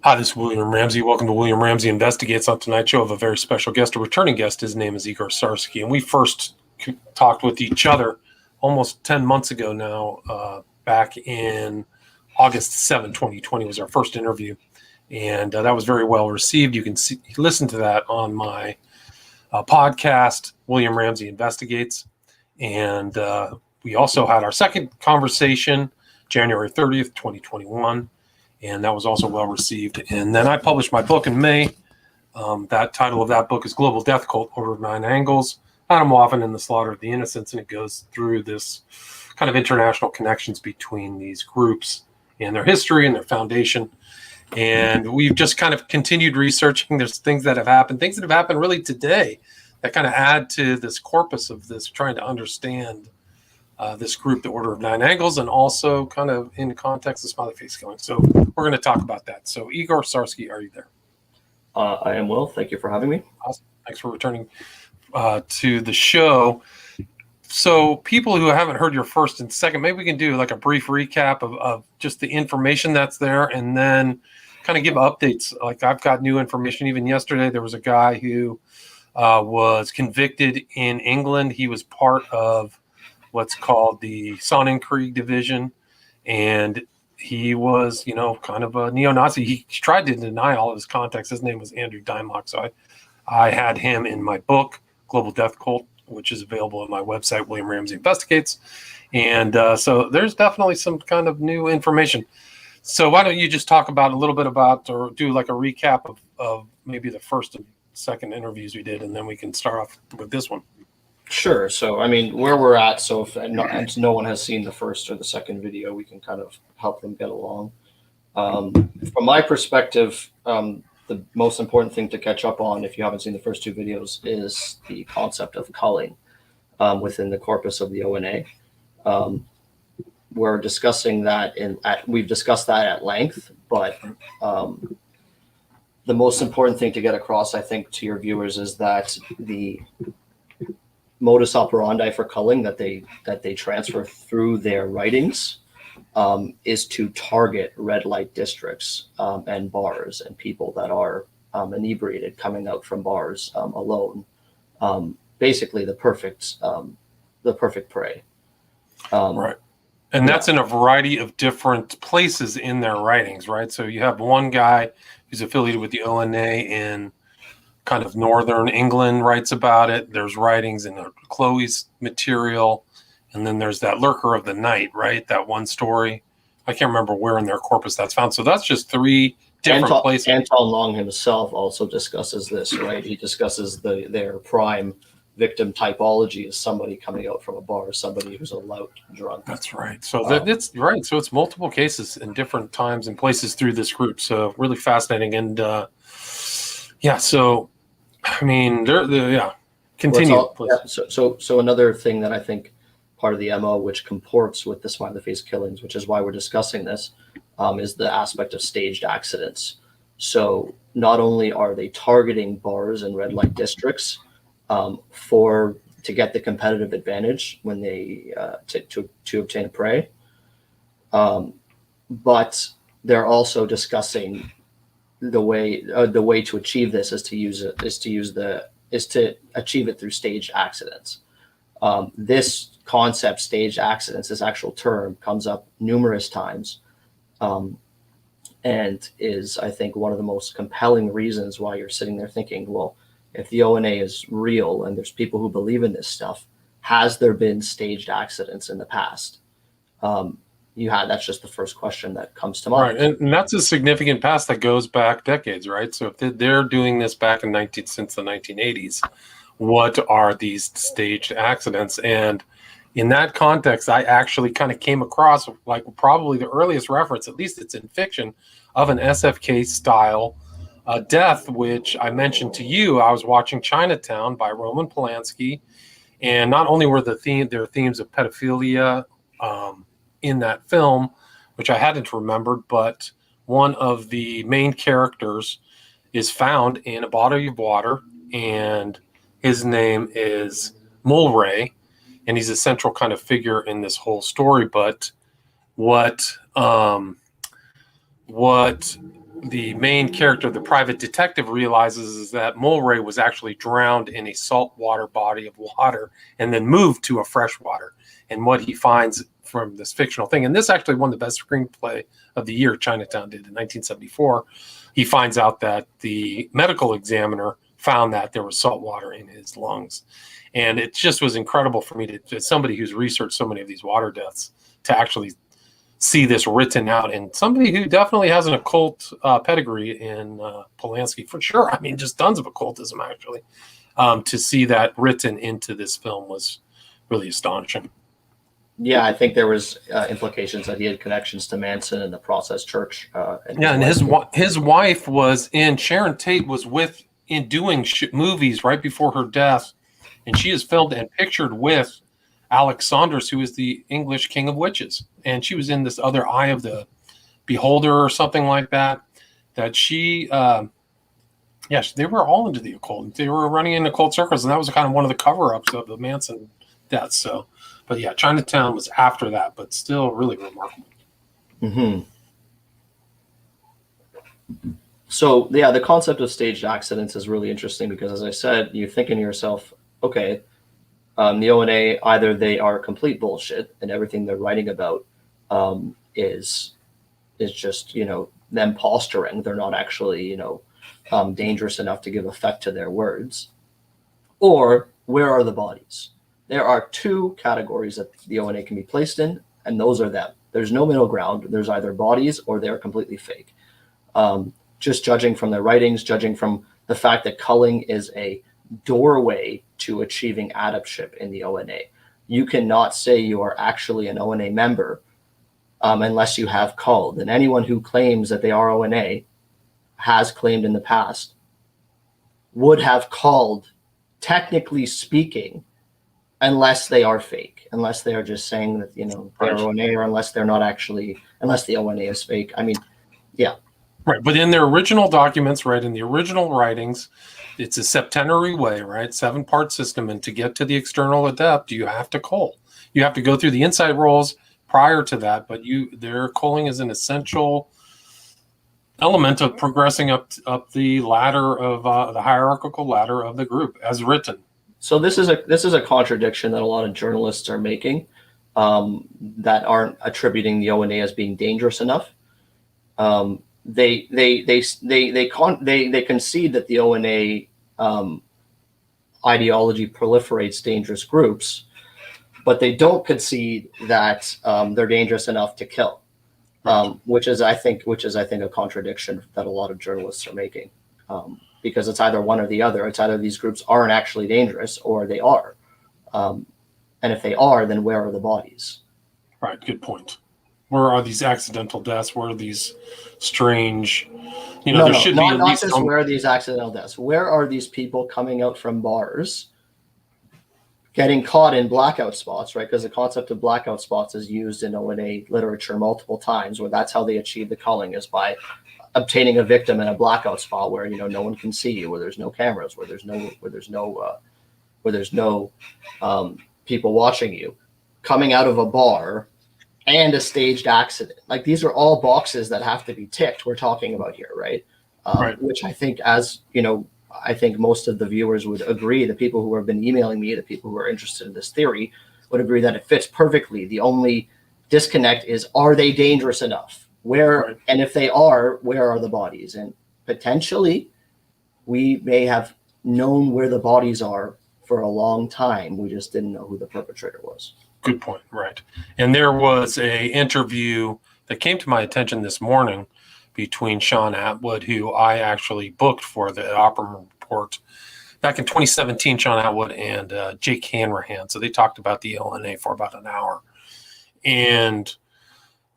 Hi, this is William Ramsey. Welcome to William Ramsey Investigates. On tonight's show, I have a very special guest, a returning guest. His name is Igor Sarsky, and we first talked with each other almost 10 months ago now, back in August 7, 2020 was our first interview, and that was very well received. You can listen to that on my podcast, William Ramsey Investigates, and we also had our second conversation, January 30th, 2021. And that was also well received. And then I published my book in May. That title of that book is Global Death Cult, Order of Nine Angles, Adam Waffen and the Slaughter of the Innocents. And it goes through this kind of international connections between these groups and their history and their foundation. And we've just kind of continued researching. There's things that have happened really today that kind of add to this corpus of this, trying to understand this group, the Order of Nine Angles, and also kind of in the context of Smiley Face Killers. So we're going to talk about that. So Igor Sarsky, are you there? I am, Will. Thank you for having me. Awesome. Thanks for returning to the show. So people who haven't heard your first and second, maybe we can do like a brief recap of just the information that's there, and then kind of give updates. Like I've got new information. Even yesterday, there was a guy who was convicted in England. He was part of what's called the Sonnenkrieg division, and he was, kind of a neo-Nazi. He tried to deny all of his context. His name was Andrew Dimlock, so I had him in my book, Global Death Cult, which is available on my website, William Ramsey Investigates, and so there's definitely some kind of new information. So why don't you just talk about a little bit about, or do like a recap of maybe the first and second interviews we did, and then we can start off with this one. Sure. So, where we're at, so if no one has seen the first or the second video, we can kind of help them get along. From my perspective, the most important thing to catch up on, if you haven't seen the first two videos, is the concept of culling within the corpus of the ONA. We're discussing that we've discussed that at length, but the most important thing to get across, I think, to your viewers is that the modus operandi for culling that they transfer through their writings is to target red light districts and bars and people that are inebriated coming out from bars alone. Basically, the perfect prey. Right. And that's in a variety of different places in their writings, right? So you have one guy who's affiliated with the ONA in kind of northern England, writes about it. There's writings in Chloe's material, and then there's that Lurker of the Night, right? That one story. I can't remember where in their corpus that's found. So that's just three different places. Anton Long himself also discusses this, right? He discusses their prime victim typology as somebody coming out from a bar, somebody who's a lout drunk. That's right. So it's right. So it's multiple cases in different times and places through this group. So really fascinating. And yeah, so continue. So another thing that I think part of the MO, which comports with the Smiley Face Killings, which is why we're discussing this, is the aspect of staged accidents. So not only are they targeting bars and red light districts to get the competitive advantage when they to obtain a prey, but they're also discussing the way to achieve this is to achieve it through staged accidents. This concept, staged accidents, this actual term comes up numerous times, and is, I think, one of the most compelling reasons why you're sitting there thinking, well, if the ONA is real and there's people who believe in this stuff, has there been staged accidents in the past? That's just the first question that comes to mind. Right, and that's a significant past that goes back decades, right? So if they're doing this back since the 1980s, what are these staged accidents? And in that context, I actually kind of came across like probably the earliest reference, at least it's in fiction, of an SFK style death, which I mentioned to you. I was watching Chinatown by Roman Polanski, and not only were there themes of pedophilia in that film, which I hadn't remembered, but one of the main characters is found in a bottle of water, and his name is Mulray, and he's a central kind of figure in this whole story. But what the main character, the private detective, realizes is that Mulray was actually drowned in a saltwater body of water and then moved to a freshwater. And what he finds from this fictional thing, and this actually won the best screenplay of the year, Chinatown did in 1974. He finds out that the medical examiner found that there was salt water in his lungs. And it just was incredible for me to somebody who's researched so many of these water deaths to actually see this written out, and somebody who definitely has an occult pedigree in Polanski for sure. I mean, just tons of occultism actually. To see that written into this film was really astonishing. Yeah, I think there was implications that he had connections to Manson and the Process Church. And his wife was in, Sharon Tate was in doing movies right before her death, and she is filmed and pictured with Alex Saunders, who is the English King of Witches. And she was in this other Eye of the Beholder or something like that, that she, they were all into the occult. They were running in occult circles, and that was kind of one of the cover-ups of the Manson deaths. So, but yeah, Chinatown was after that, but still really remarkable. Mm-hmm. So, yeah, the concept of staged accidents is really interesting because, as I said, you're thinking to yourself, okay, the O&A, either they are complete bullshit and everything they're writing about is just, them posturing. They're not actually, dangerous enough to give effect to their words. Or where are the bodies? There are two categories that the O&A can be placed in, and those are them. There's no middle ground. There's either bodies or they're completely fake. Just judging from their writings, judging from the fact that culling is a doorway to achieving adeptship in the O&A. You cannot say you are actually an O&A member unless you have culled. And anyone who claims that they are O&A has claimed in the past would have culled, technically speaking, unless they are fake, unless they are just saying that, they're O&A, or unless they're not actually, unless the O&A is fake. I mean, yeah. Right. But in their original documents, right, in the original writings, it's a septenary way, right? 7-part system. And to get to the external adept, you have to cull. You have to go through the inside rolls prior to that, but their culling is an essential element of progressing up the ladder of the hierarchical ladder of the group as written. So this is a contradiction that a lot of journalists are making that aren't attributing the O&A as being dangerous enough. They concede that the O&A ideology proliferates dangerous groups, but they don't concede that they're dangerous enough to kill, which is I think a contradiction that a lot of journalists are making, because it's either one or the other. It's either these groups aren't actually dangerous or they are, and if they are, then where are the bodies? Right. Good point. Where are these accidental deaths? Where are these strange, there should be at not least just where are these accidental deaths. Where are these people coming out from bars, getting caught in blackout spots, right? Because the concept of blackout spots is used in O&A literature multiple times, where that's how they achieve the culling, is by obtaining a victim in a blackout spot where no one can see you, where there's no cameras, where there's no people watching you, coming out of a bar, and a staged accident. Like, these are all boxes that have to be ticked. We're talking about here, right? Right. Which I think, I think most of the viewers would agree. The people who have been emailing me, the people who are interested in this theory, would agree that it fits perfectly. The only disconnect is, are they dangerous enough? Where, and if they are, where are the bodies? And potentially, we may have known where the bodies are for a long time. We just didn't know who the perpetrator was. Good point. Right. And there was a interview that came to my attention this morning between Sean Atwood, who I actually booked for the Opera Report back in 2017, Sean Atwood and Jake Hanrahan. So they talked about the LNA for about an hour. And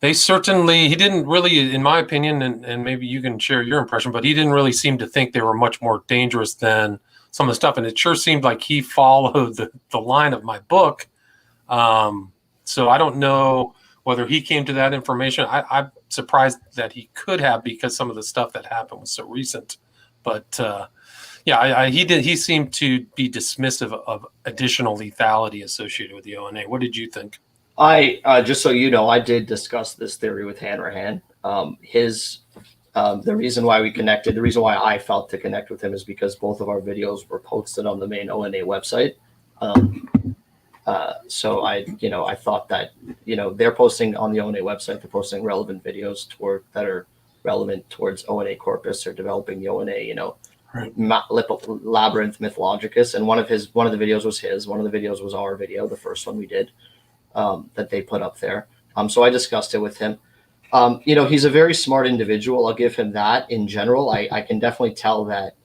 he didn't really, in my opinion, and maybe you can share your impression, but he didn't really seem to think they were much more dangerous than some of the stuff. And it sure seemed like he followed the line of my book. So I don't know whether he came to that information. I'm surprised that he could have, because some of the stuff that happened was so recent. But he seemed to be dismissive of additional lethality associated with the ONA. What did you think? I just so you know, I did discuss this theory with Hanrahan. His The reason why we connected, the reason why I felt to connect with him is because both of our videos were posted on the main ONA website. So I thought that, they're posting on the ONA website, they're posting relevant videos that are relevant towards ONA corpus or developing the ONA, Right. Labyrinth Mythologicus. And one of the videos was his, one of the videos was our video, the first one we did, that they put up there. So I discussed it with him. He's a very smart individual. I'll give him that in general. I can definitely tell that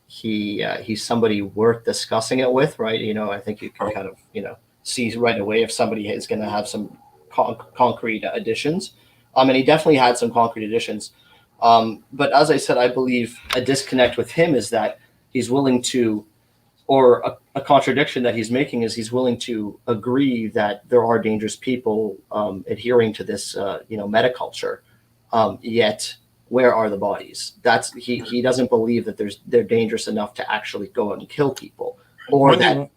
he's somebody worth discussing it with, right? I think you can kind of, see right away if somebody is going to have some concrete additions. And he definitely had some concrete additions. But as I said, I believe a disconnect with him is that he's willing to, or a contradiction that he's making is he's willing to agree that there are dangerous people adhering to this, metaculture. Yet, where are the bodies? He doesn't believe that they're dangerous enough to actually go out and kill people, or that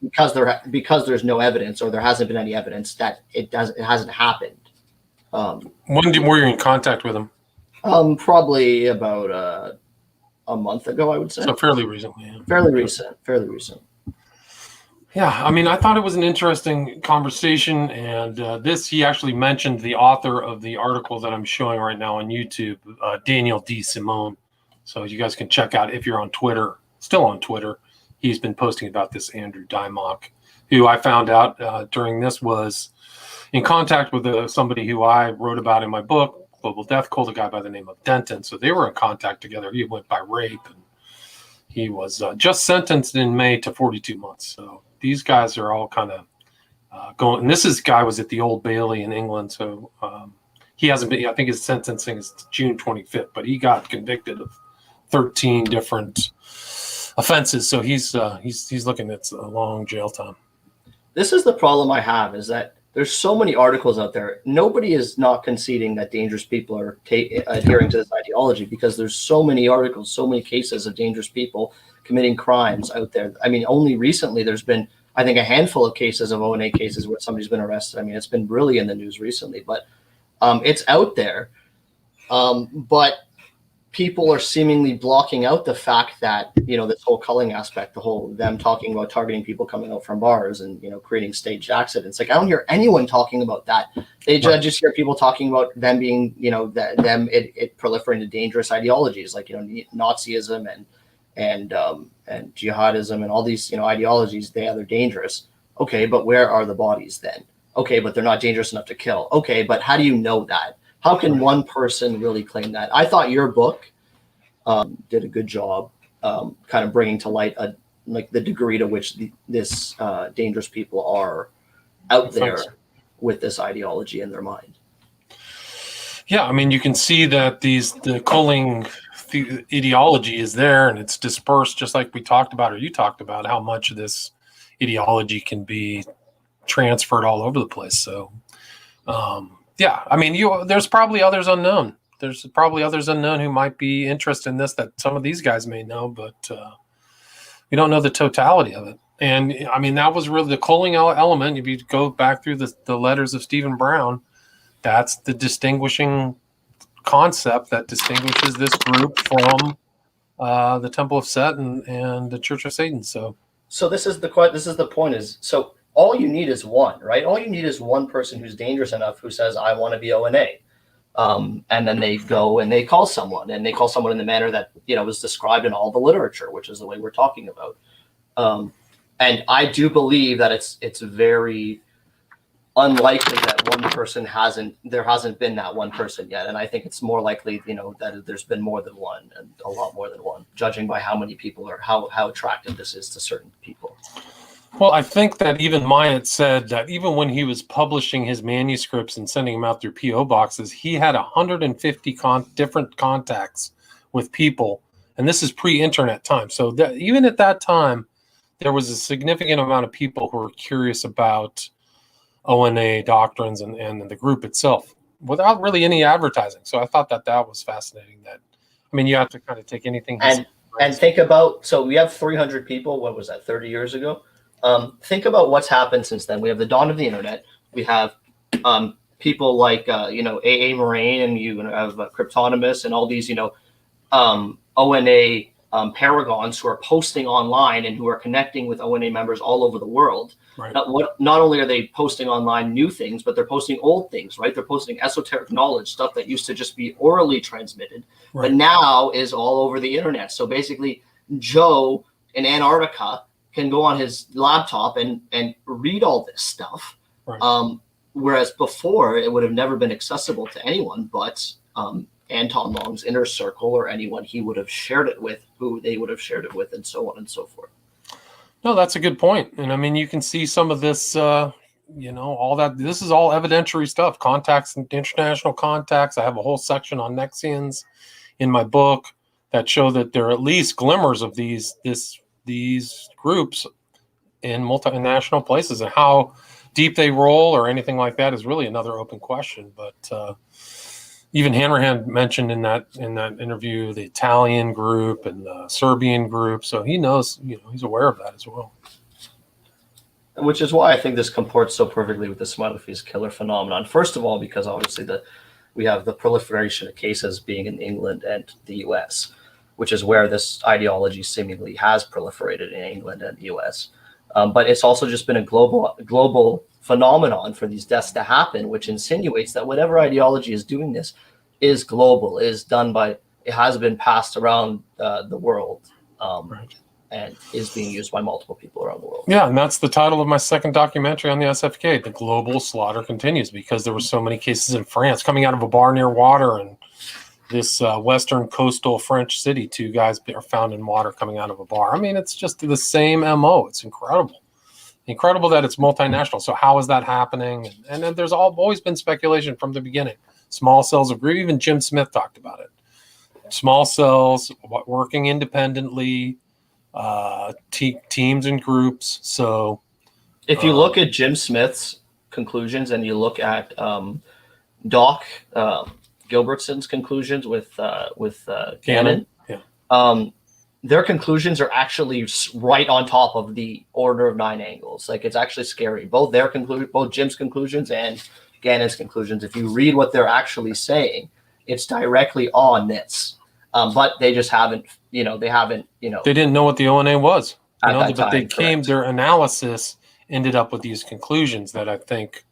because there's no evidence or there hasn't been any evidence that it hasn't happened. When were you in contact with him? Probably about a month ago, I would say. So fairly recently. Yeah. Fairly recent. Yeah, I mean, I thought it was an interesting conversation, and he actually mentioned the author of the article that I'm showing right now on YouTube, Daniel D. Simone. So you guys can check out if you're on Twitter, still on Twitter. He's been posting about this Andrew Dymock, who I found out during this was in contact with somebody who I wrote about in my book, Global Death Cult, a guy by the name of Denton. So they were in contact together. He went by rape, and he was just sentenced in May to 42 months. So these guys are all kind of going. And this guy was at the Old Bailey in England. So he hasn't been, I think his sentencing is June 25th, but he got convicted of 13 different offenses. So he's looking at a long jail time. This is the problem I have, is that there's so many articles out there. Nobody is not conceding that dangerous people are adhering to this ideology, because there's so many articles, so many cases of dangerous people committing crimes out there. I mean, only recently there's been, I think, a handful of cases of ONA cases where somebody's been arrested. I mean, it's been really in the news recently, but it's out there. But people are seemingly blocking out the fact that, this whole culling aspect, them talking about targeting people coming out from bars and, creating staged accidents. Like, I don't hear anyone talking about that. They just hear people talking about them being, it proliferating dangerous ideologies like, Nazism and jihadism and all these, ideologies. They're dangerous. Okay, but where are the bodies then? Okay, but they're not dangerous enough to kill. Okay, but how do you know that? How can one person really claim that? I thought your book did a good job kind of bringing to light the degree to which this dangerous people are out there with this ideology in their mind. Yeah, I mean, you can see that the culling ideology is there, and it's dispersed, just like we talked about, or you talked about, how much of this ideology can be transferred all over the place. So, yeah, I mean, there's probably others unknown. There's probably others unknown who might be interested in this that some of these guys may know, but we don't know the totality of it. And I mean, that was really the culling element. If you go back through the letters of Stephen Brown, that's the distinguishing concept that distinguishes this group from the Temple of Set and the Church of Satan. So this is the point is, so all you need is one, right? All you need is one person who's dangerous enough who says, I want to be ONA. And then they go and they call someone, in the manner that, was described in all the literature, which is the way we're talking about. And I do believe that it's very unlikely that one person there hasn't been that one person yet. And I think it's more likely, that there's been more than one, and a lot more than one, judging by how many people are, how attractive this is to certain people. Well, I think that even Myatt said that even when he was publishing his manuscripts and sending them out through P.O. boxes, he had 150 different contacts with people. And this is pre-internet time. So even at that time, there was a significant amount of people who were curious about ONA doctrines and the group itself without really any advertising. So I thought that was fascinating. You have to kind of take anything. And think about, so we have 300 people. What was that, 30 years ago? Think about what's happened since then. We have the dawn of the internet. We have people like A.A. Moraine, and you have Cryptonimus and all these ONA paragons who are posting online and who are connecting with ONA members all over the world. Right. Not only are they posting online new things, but they're posting old things, right? They're posting esoteric knowledge, stuff that used to just be orally transmitted, Right. but now is all over the internet. So basically, Joe in Antarctica can go on his laptop and read all this stuff. Right. Whereas before, it would have never been accessible to anyone but Anton Long's inner circle, or anyone he would have shared it with, who they would have shared it with, and so on and so forth. No, that's a good point. And I mean, you can see some of this, all that. This is all evidentiary stuff, contacts and international contacts. I have a whole section on Nexians in my book that show that there are at least glimmers of these groups in multinational places, and how deep they roll or anything like that is really another open question. But even Hanrahan mentioned in that interview the Italian group and the Serbian group, so he knows, he's aware of that as well. Which is why I think this comports so perfectly with the Smiley Face Killer phenomenon. First of all, because obviously we have the proliferation of cases being in England and the U.S., which is where this ideology seemingly has proliferated in England and the U.S. But it's also just been a global phenomenon for these deaths to happen, which insinuates that whatever ideology is doing this is global, it has been passed around the world, Right. and is being used by multiple people around the world. Yeah, and that's the title of my second documentary on the SFK. The global slaughter continues, because there were so many cases in France coming out of a bar near water, and this western coastal French city, 2 guys are found in water coming out of a bar. I mean, it's just the same MO. It's incredible that it's multinational. So how is that happening? And then there's always been speculation from the beginning. Small cells of group. Even Jim Smith talked about it. Small cells working independently, teams and groups. So if you look at Jim Smith's conclusions, and you look at Doc Gilbertson's conclusions with Gannon, yeah. Their conclusions are actually right on top of the order of 9 angles. Like, it's actually scary. Both Jim's conclusions and Gannon's conclusions, if you read what they're actually saying, it's directly on this. But they just haven't, they didn't know what the ONA was. Correct. Their analysis ended up with these conclusions that I think,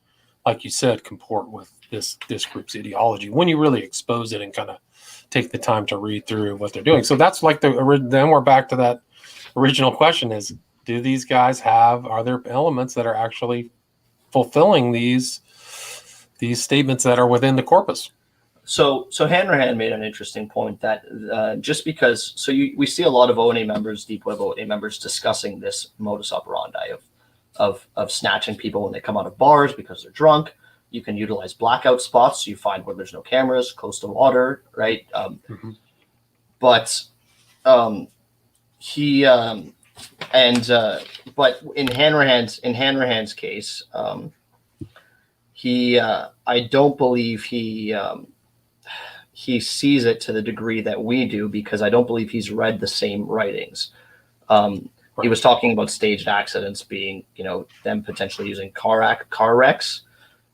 like you said, comport with this group's ideology when you really expose it and kind of take the time to read through what they're doing. So that's like then we're back to that original question: is, do these guys are there elements that are actually fulfilling these statements that are within the corpus? So Hanrahan made an interesting point that just because, we see a lot of ONA members, deep web ONA members, discussing this modus operandi of snatching people when they come out of bars because they're drunk. You can utilize blackout spots, so you find where there's no cameras, close to water, right? But in Hanrahan's case, I don't believe he sees it to the degree that we do, because I don't believe he's read the same writings. He was talking about staged accidents being, them potentially using car wrecks,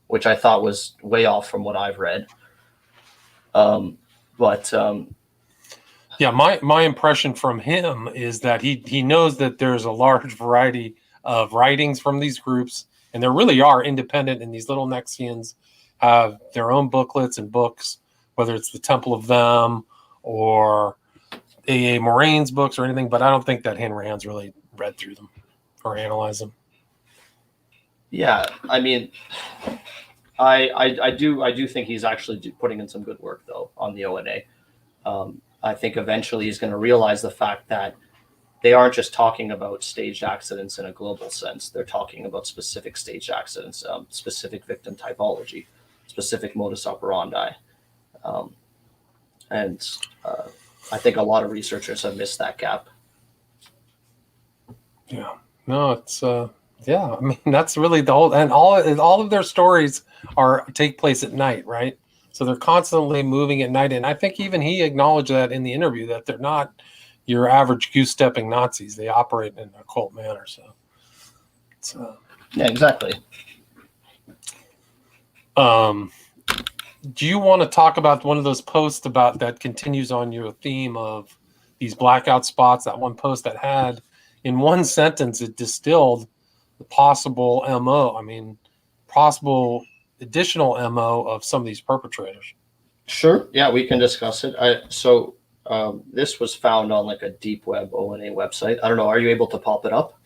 which I thought was way off from what I've read. Yeah, my impression from him is that he knows that there's a large variety of writings from these groups, and there really are independent, and these little Nexians have their own booklets and books, whether it's the Temple of Them or A.A. Moraine's books or anything, but I don't think that Hanrahan's really read through them or analyzed them. Yeah, I mean, I do think he's actually putting in some good work, though, on the ONA. I think eventually he's going to realize the fact that they aren't just talking about staged accidents in a global sense. They're talking about specific staged accidents, specific victim typology, specific modus operandi. And I think a lot of researchers have missed that gap. Yeah, no, it's yeah. I mean, that's really the whole, and all of their stories take place at night, right? So they're constantly moving at night, and I think even he acknowledged that in the interview, that they're not your average goose-stepping Nazis. They operate in an occult manner. So, it's, yeah, exactly. Do you want to talk about one of those posts about that continues on your theme of these blackout spots? That one post that had, in one sentence, it distilled the possible MO. I mean, possible additional MO of some of these perpetrators. Sure. Yeah, we can discuss it. This was found on like a deep web O&A website. I don't know. Are you able to pop it up?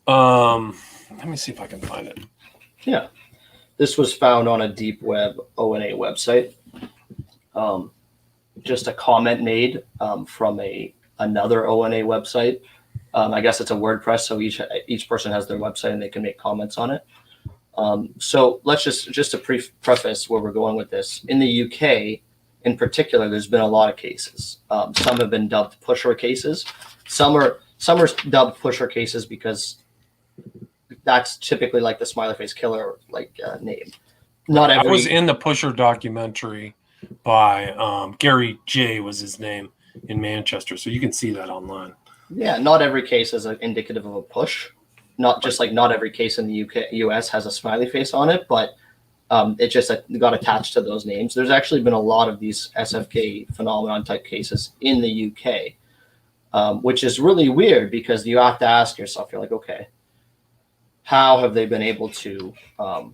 Let me see if I can find it. Yeah. This was found on a deep web O&A website. Just a comment made from another O&A website. I guess it's a WordPress, so each person has their website and they can make comments on it. So let's just to preface where we're going with this. In the UK, in particular, there's been a lot of cases. Some have been dubbed pusher cases. Some are dubbed pusher cases because that's typically like the Smiley Face Killer name. Not every. I was in the Pusher documentary by Gary J was his name in Manchester, so you can see that online. Yeah, not every case is indicative of a push. Not just like not every case in the US has a smiley face on it, but it just got attached to those names. There's actually been a lot of these SFK phenomenon type cases in the UK, which is really weird because you have to ask yourself, you're like, okay, how have they been able to dodge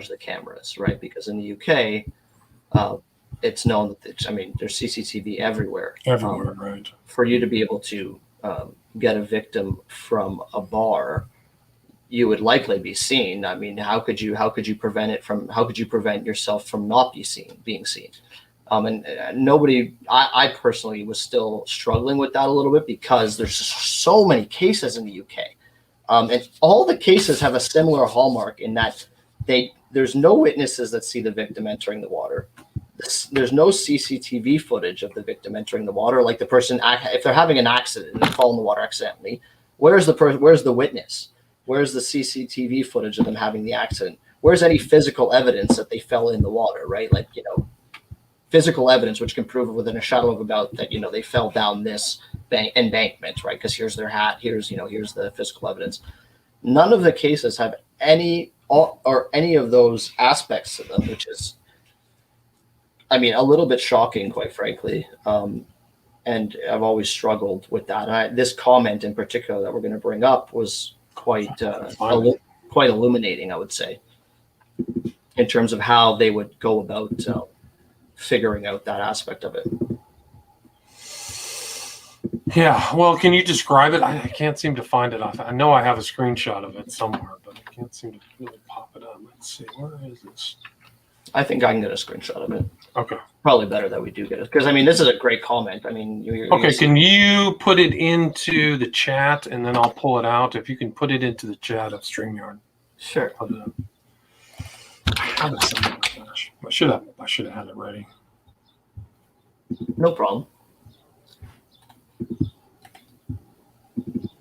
the cameras, right? Because in the UK, it's known that there's CCTV everywhere. Everywhere, right? For you to be able to get a victim from a bar, you would likely be seen. I mean, how could you prevent yourself from not being seen? I personally was still struggling with that a little bit because there's so many cases in the UK. And all the cases have a similar hallmark in that there's no witnesses that see the victim entering the water. There's no CCTV footage of the victim entering the water. Like the person, if they're having an accident and they fall in the water accidentally, where's the witness? Where's the CCTV footage of them having the accident? Where's any physical evidence that they fell in the water, right? Like, physical evidence, which can prove within a shadow of a doubt that, they fell down this embankment, right? Because here's their hat, here's the physical evidence. None of the cases have any of those aspects to them, which is, a little bit shocking, quite frankly. And I've always struggled with that. And this comment in particular that we're going to bring up was quite illuminating, I would say, in terms of how they would go about figuring out that aspect of it. Yeah, well, can you describe it? I can't seem to find it. I know I have a screenshot of it somewhere, but I can't seem to really pop it up. Let's see, where is this? I think I can get a screenshot of it. Okay. Probably better that we do get it because this is a great comment. Okay, can you put it into the chat and then I'll pull it out? If you can put it into the chat of StreamYard. Sure. Put it up. I should have had it ready. No problem.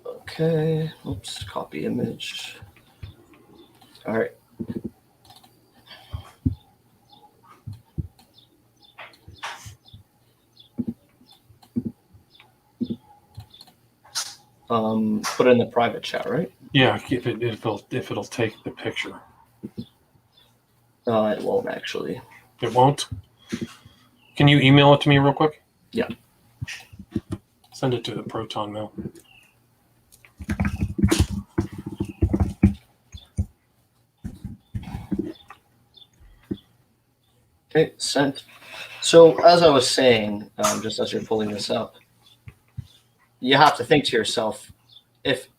Okay. Oops. Copy image. All right. Put it in the private chat, right? Yeah, if it'll take the picture. It won't actually. It won't? Can you email it to me real quick? Yeah. Send it to the Proton Mail. Okay, sent. So as I was saying, just as you're pulling this up, you have to think to yourself, if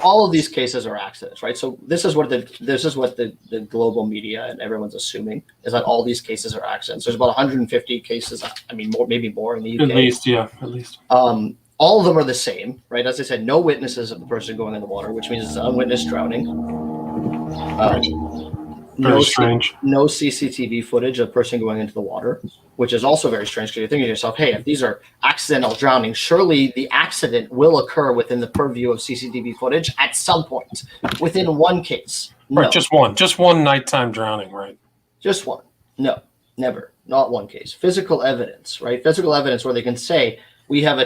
all of these cases are accidents, right? So this is what the global media and everyone's assuming is that all these cases are accidents. There's about 150 cases, maybe more in the UK. At least, yeah, at least. All of them are the same, right? As I said, no witnesses of the person going in the water, which means it's an unwitnessed drowning. Very strange. No CCTV footage of a person going into the water, which is also very strange because you're thinking to yourself, hey, if these are accidental drowning, surely the accident will occur within the purview of CCTV footage at some point, within one case. No. Right, just one nighttime drowning, right? Just one. No, never. Not one case. Physical evidence, right? Physical evidence where they can say, we have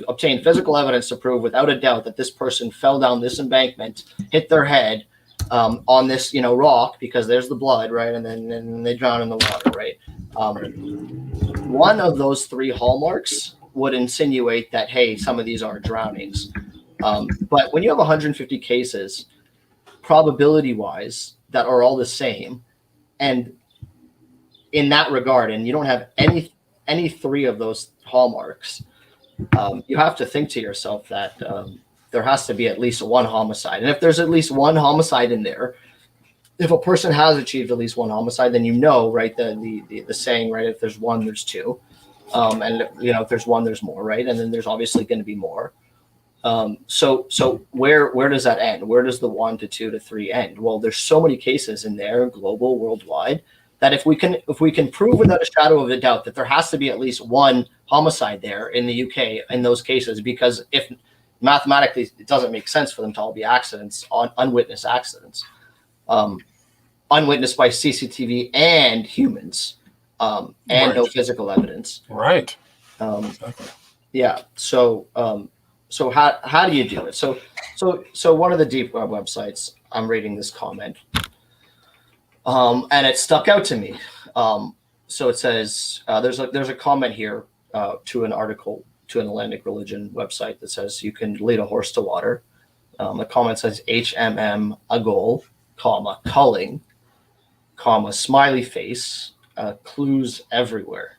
obtained physical evidence to prove without a doubt that this person fell down this embankment, hit their head, on this, rock, because there's the blood, right? And then they drown in the water, right? One of those three hallmarks would insinuate that, hey, some of these are drownings. But when you have 150 cases, probability-wise, that are all the same, and in that regard, and you don't have any three of those hallmarks, you have to think to yourself that there has to be at least one homicide. And if there's at least one homicide in there, if a person has achieved at least one homicide, then right, the saying, right, if there's one, there's two. And if there's one, there's more, right? And then there's obviously going to be more. So where does that end? Where does the 1 to 2 to 3 end? Well, there's so many cases in there, global, worldwide, that if we can prove without a shadow of a doubt that there has to be at least one homicide there in the UK in those cases, because if mathematically it doesn't make sense for them to all be accidents, unwitnessed accidents, unwitnessed by CCTV and humans, and Right. no physical evidence. Right. Exactly. Yeah. So how do you do it? So one of the deep web websites, I'm reading this comment, and it stuck out to me. So it says there's a comment here to an article to an Atlantic religion website that says you can lead a horse to water. The comment says HMM a goal, comma culling, comma smiley face, clues everywhere.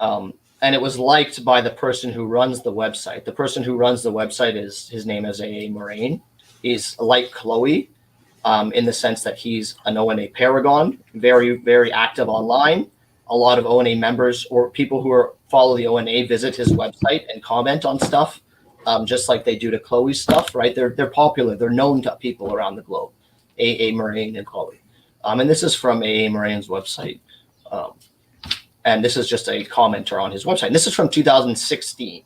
And it was liked by the person who runs the website. The person who runs the website his name is A.A. Moraine. He's like Chloe, in the sense that he's an ONA paragon, very, very active online. A lot of ONA members or people who follow the ONA visit his website and comment on stuff, just like they do to Chloe's stuff, right? They're popular. They're known to people around the globe, A.A. Moraine and Chloe. And this is from A.A. Moraine's website. And this is just a commenter on his website. And this is from 2016.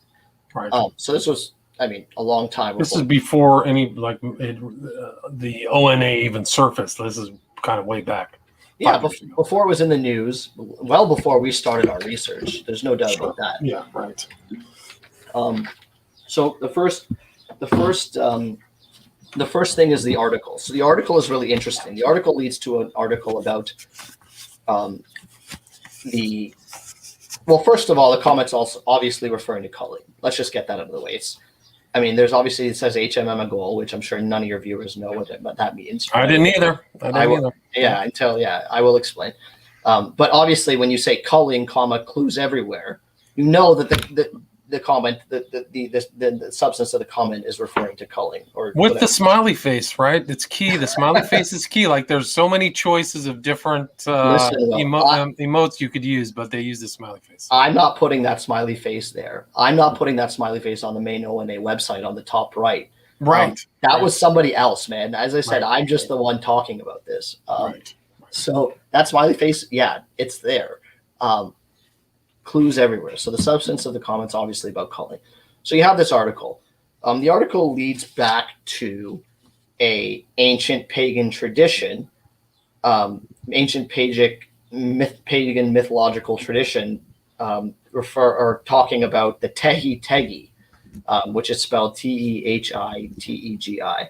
Right. So this was, a long time ago. This is before the ONA even surfaced. This is kind of way back. Yeah, before it was in the news, well before we started our research. There's no doubt about that. Yeah, right. So the first thing is the article. So the article is really interesting. The article leads to an article about first of all, the comment's also obviously referring to culling. Let's just get that out of the way. There's obviously, it says HMM a goal, which I'm sure none of your viewers know what that means. I didn't either. I will explain. But obviously, when you say culling, comma, clues everywhere, you know that the comment, the substance of the comment is referring to culling. Or with the smiley face, right? It's key. The smiley face is key. Like there's so many choices of different emotes you could use, but they use the smiley face. I'm not putting that smiley face there. I'm not putting that smiley face on the main ONA website on the top right. Right. That was somebody else, man. As I said, Right. I'm just the one talking about this. Right. So that smiley face, yeah, it's there. Clues everywhere. So the substance of the comment's obviously about culling. So you have this article. The article leads back to a ancient pagan tradition, ancient pagan mythological tradition, talking about the Tehi Tegi, which is spelled Tehitegi.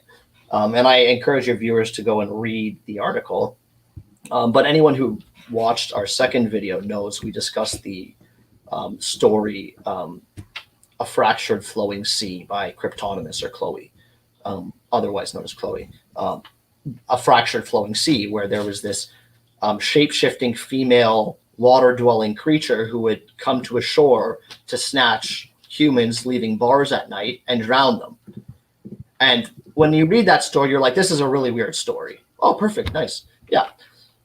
And I encourage your viewers to go and read the article. But anyone who watched our second video knows we discussed the story, A Fractured Flowing Sea by Cryptonimus or Chloe, otherwise known as Chloe. A Fractured Flowing Sea, where there was this shape-shifting female water-dwelling creature who would come to a shore to snatch humans leaving bars at night and drown them. And when you read that story, you're like, this is a really weird story. Oh, perfect. Nice. Yeah.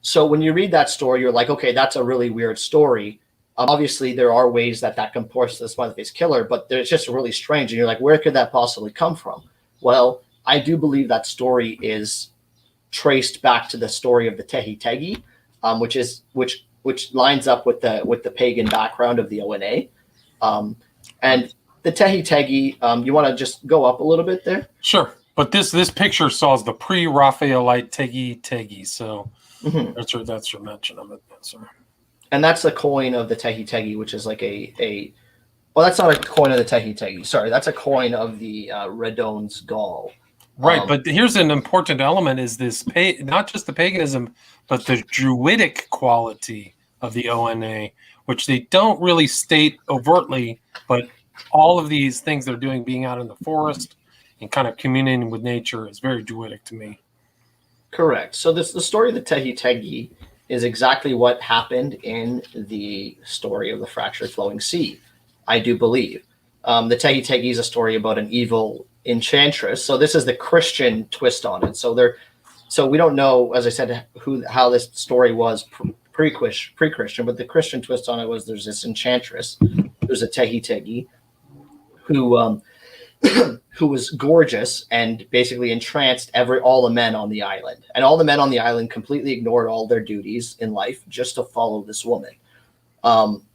So when you read that story, you're like, okay, that's a really weird story. Obviously, there are ways that comports to the Smiley Face Killer, but it's just really strange. And you're like, where could that possibly come from? Well, I do believe that story is traced back to the story of the Tehi Tegi, which lines up with the pagan background of the ONA. And the Tehi Tegi, you want to just go up a little bit there? Sure. But this picture saws the pre-Raphaelite Tehi Tegi, so that's your mention of it. Sorry. And that's a coin of the Tehi Tegi, which is like well, that's not a coin of the Tehi Tegi. Sorry, that's a coin of the Redon's Gaul, Right, but here's an important element: is this not just the paganism, but the druidic quality of the ONA, which they don't really state overtly, but all of these things they're doing, being out in the forest and kind of communing with nature, is very druidic to me. Correct. So the story of the Tehi Tegi is exactly what happened in the story of the fractured flowing sea, I do believe. The Tehi Tegi is a story about an evil enchantress. So this is the Christian twist on it. So we don't know, as I said, how this story was pre-Christian, but the Christian twist on it was there's this enchantress, who's a Tehi Tegi, who who was gorgeous and basically entranced all the men on the island. And all the men on the island completely ignored all their duties in life just to follow this woman.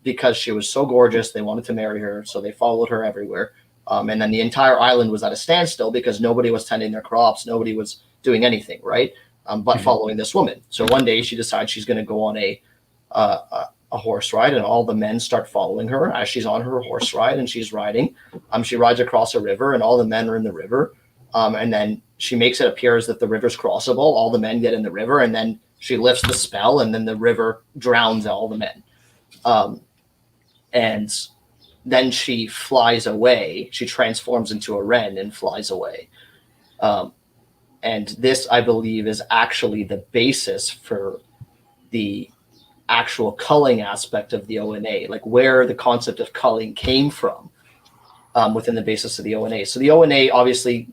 Because she was so gorgeous, they wanted to marry her, so they followed her everywhere. And then the entire island was at a standstill because nobody was tending their crops, nobody was doing anything, right? But following this woman. So one day she decides she's going to go on a horse ride, and all the men start following her as she's on her horse ride, and she's riding. She rides across a river, and all the men are in the river. And then she makes it appear as if the river's crossable. All the men get in the river, and then she lifts the spell, and then the river drowns all the men. And then she flies away. She transforms into a wren and flies away. And this, I believe, is actually the basis for the actual culling aspect of the ONA, like where the concept of culling came from within the basis of the ONA. So the ONA obviously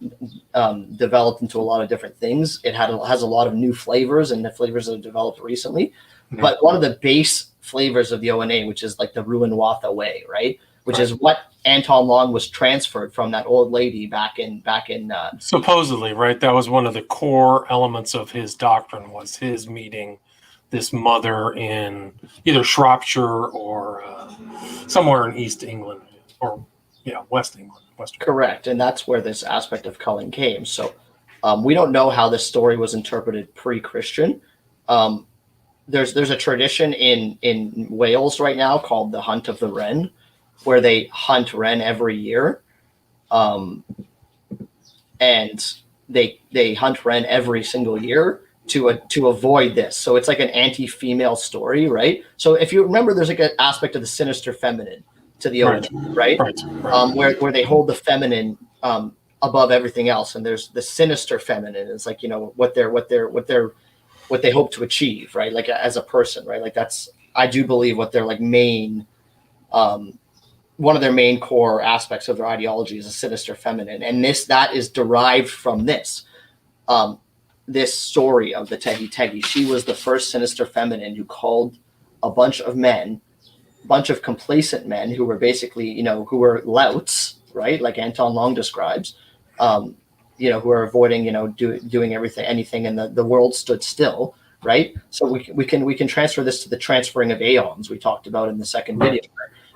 developed into a lot of different things. It has a lot of new flavors, and the flavors that have developed recently. Mm-hmm. But one of the base flavors of the ONA, which is like the Ruinwatha way, right? Which is what Anton Long was transferred from that old lady back in supposedly, right? That was one of the core elements of his doctrine, was his meeting this mother in either Shropshire or somewhere in East England, or West England. Correct, and that's where this aspect of culling came. So we don't know how this story was interpreted pre-Christian. There's a tradition in Wales right now called the Hunt of the Wren, where they hunt wren every year, and they hunt wren every single year to avoid this. So it's like an anti-female story, right? So if you remember, there's like an aspect of the sinister feminine to the ONA, right? Where they hold the feminine above everything else, and there's the sinister feminine. It's like, what they hope to achieve, right? Like as a person, right? Like that's, I do believe, what their like main one of their main core aspects of their ideology is a sinister feminine, and that is derived from this. This story of the Tehi Tegi. She was the first sinister feminine who called a bunch of men, bunch of complacent men who were basically, who were louts, right? Like Anton Long describes, who are avoiding, doing anything, and the world stood still, right? So we can transfer this to the transferring of aeons we talked about in the second video,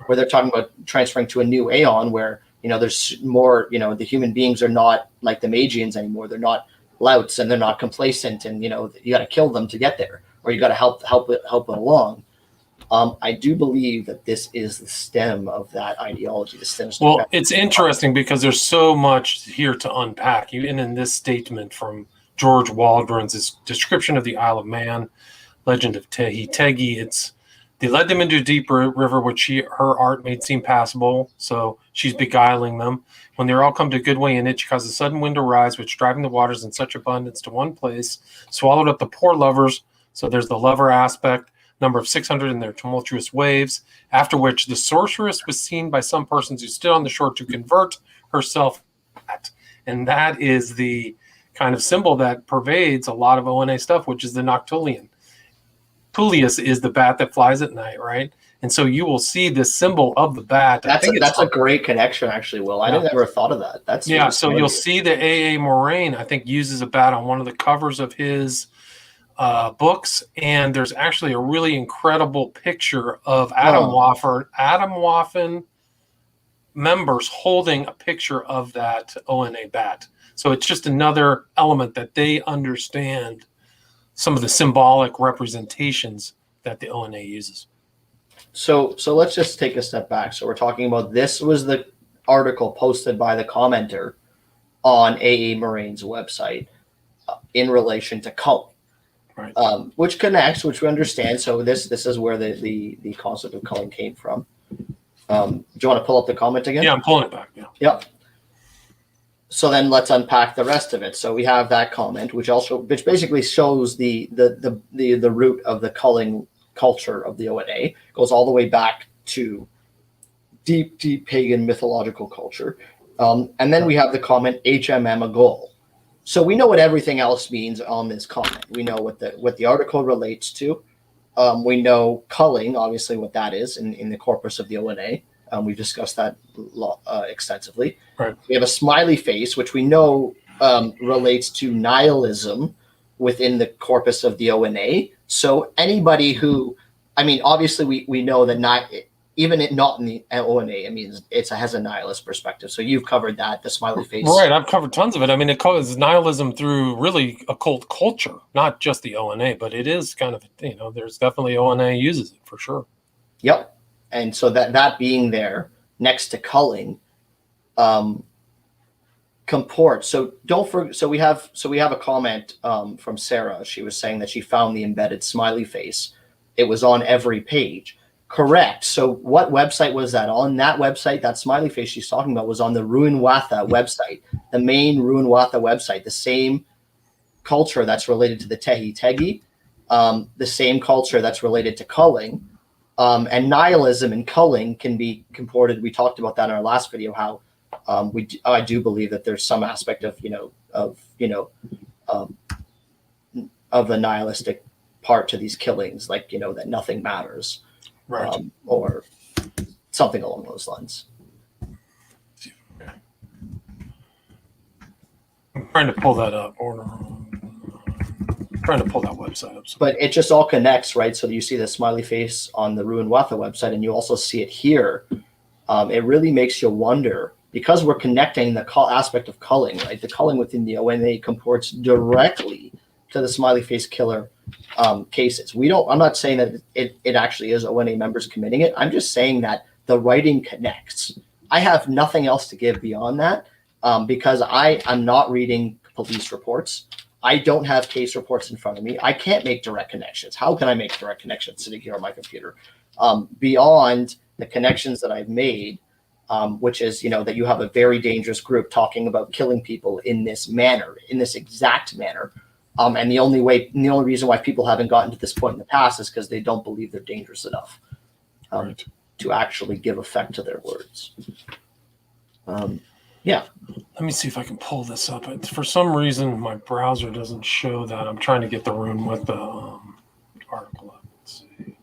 where they're talking about transferring to a new aeon where, there's more, the human beings are not like the Magians anymore. They're not louts, and they're not complacent, and you got to kill them to get there, or you got to help it along. I do believe that this is the stem of that ideology. Well, it's interesting because there's so much here to unpack. Even in this statement from George Waldron's description of the Isle of Man, legend of Tehi Tegi, they led them into a deep river, which her art made seem passable, so she's beguiling them. When they all come to a good way in it, she caused a sudden wind to rise, which driving the waters in such abundance to one place, swallowed up the poor lovers. So there's the lover aspect, number of 600 in their tumultuous waves, after which the sorceress was seen by some persons who stood on the shore to convert herself. And that is the kind of symbol that pervades a lot of ONA stuff, which is the Noctulian. Tullius is the bat that flies at night, right? And so you will see this symbol of the bat. That's a great connection, actually, Will. I never thought of that. So you'll see the A.A. Moraine, I think, uses a bat on one of the covers of his books, and there's actually a really incredible picture of Adam Waffen members holding a picture of that ONA bat. So it's just another element that they understand some of the symbolic representations that the ONA uses. So let's just take a step back. So we're talking about, this was the article posted by the commenter on AA Moraine's website in relation to culling. Right. Which connects, which we understand. So this is where the concept of culling came from. Do you want to pull up the comment again? Yeah, I'm pulling it back. Yeah. Yep. So then let's unpack the rest of it. So we have that comment, which basically shows the root of the culling culture of the ONA. Goes all the way back to deep pagan mythological culture. And then we have the comment HMM a goal. So we know what everything else means on this comment. We know what the article relates to. We know culling, obviously, what that is in the corpus of the ONA. We've discussed that extensively. Right. We have a smiley face, which we know relates to nihilism within the corpus of the ONA. So anybody who, I mean, obviously we know that not in the ONA, it means it has a nihilist perspective. So you've covered that, the smiley face. Right, I've covered tons of it. I mean, it covers nihilism through really occult culture, not just the ONA, but it is kind of, there's definitely ONA uses it for sure. Yep. And so that being there next to culling comports. So we have a comment from Sarah. She was saying that she found the embedded smiley face. It was on every page. Correct. So what website was that on? That website, that smiley face she's talking about was on the Ruin Watha website, the main Ruin Watha website, the same culture that's related to the Tehi Tegi, the same culture that's related to culling. And nihilism and culling can be comported. We talked about that in our last video, how I do believe that there's some aspect of the nihilistic part to these killings, like, that nothing matters. Right. Or something along those lines. I'm trying to pull that up, trying to pull that website up. But it just all connects, right? So you see the smiley face on the Ruin Watha website, and you also see it here. It really makes you wonder, because we're connecting the aspect of culling, right? The culling within the ONA comports directly to the Smiley Face Killer cases. I'm not saying that it actually is ONA members committing it. I'm just saying that the writing connects. I have nothing else to give beyond that because I'm not reading police reports. I don't have case reports in front of me. I can't make direct connections. How can I make direct connections sitting here on my computer? Beyond the connections that I've made, which is, that you have a very dangerous group talking about killing people in this manner, in this exact manner. And the only reason why people haven't gotten to this point in the past is because they don't believe they're dangerous enough Right. to actually give effect to their words. Yeah. Let me see if I can pull this up. For some reason, my browser doesn't show that. I'm trying to get the room with the article up. Let's see.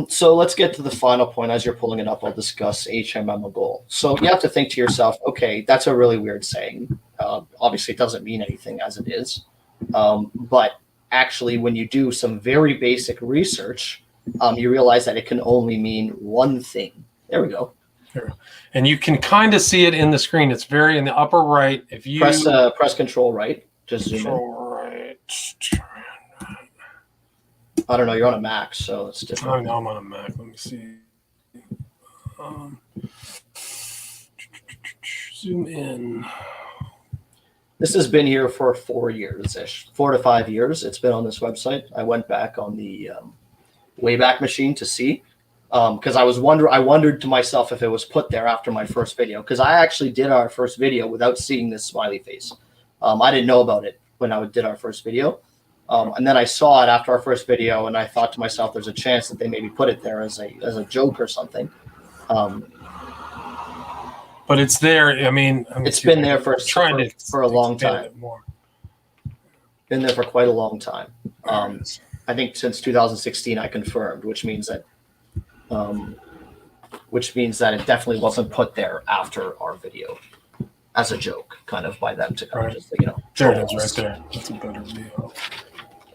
So let's get to the final point. As you're pulling it up, I'll discuss HMM goal. So you have to think to yourself, okay, that's a really weird saying. Obviously, it doesn't mean anything as it is. But actually, when you do some very basic research, you realize that it can only mean one thing. There we go. And you can kind of see it in the screen. It's very in the upper right. If you press Control right, just zoom in. Control right. I don't know. You're on a Mac, so it's different. I know I'm on a Mac. Let me see. Zoom in. This has been here for 4 years-ish, 4 to 5 years. It's been on this website. I went back on the Wayback Machine to see, because I wondered to myself if it was put there after my first video, because I actually did our first video without seeing this smiley face. I didn't know about it when I did our first video. And then I saw it after our first video, and I thought to myself, there's a chance that they maybe put it there as a joke or something. But it's there. I mean it's been there for a long time. Been there for quite a long time. I think since 2016, I confirmed, which means that it definitely wasn't put there after our video as a joke, kind of by them to kind of just, there it is right there. That's a better view.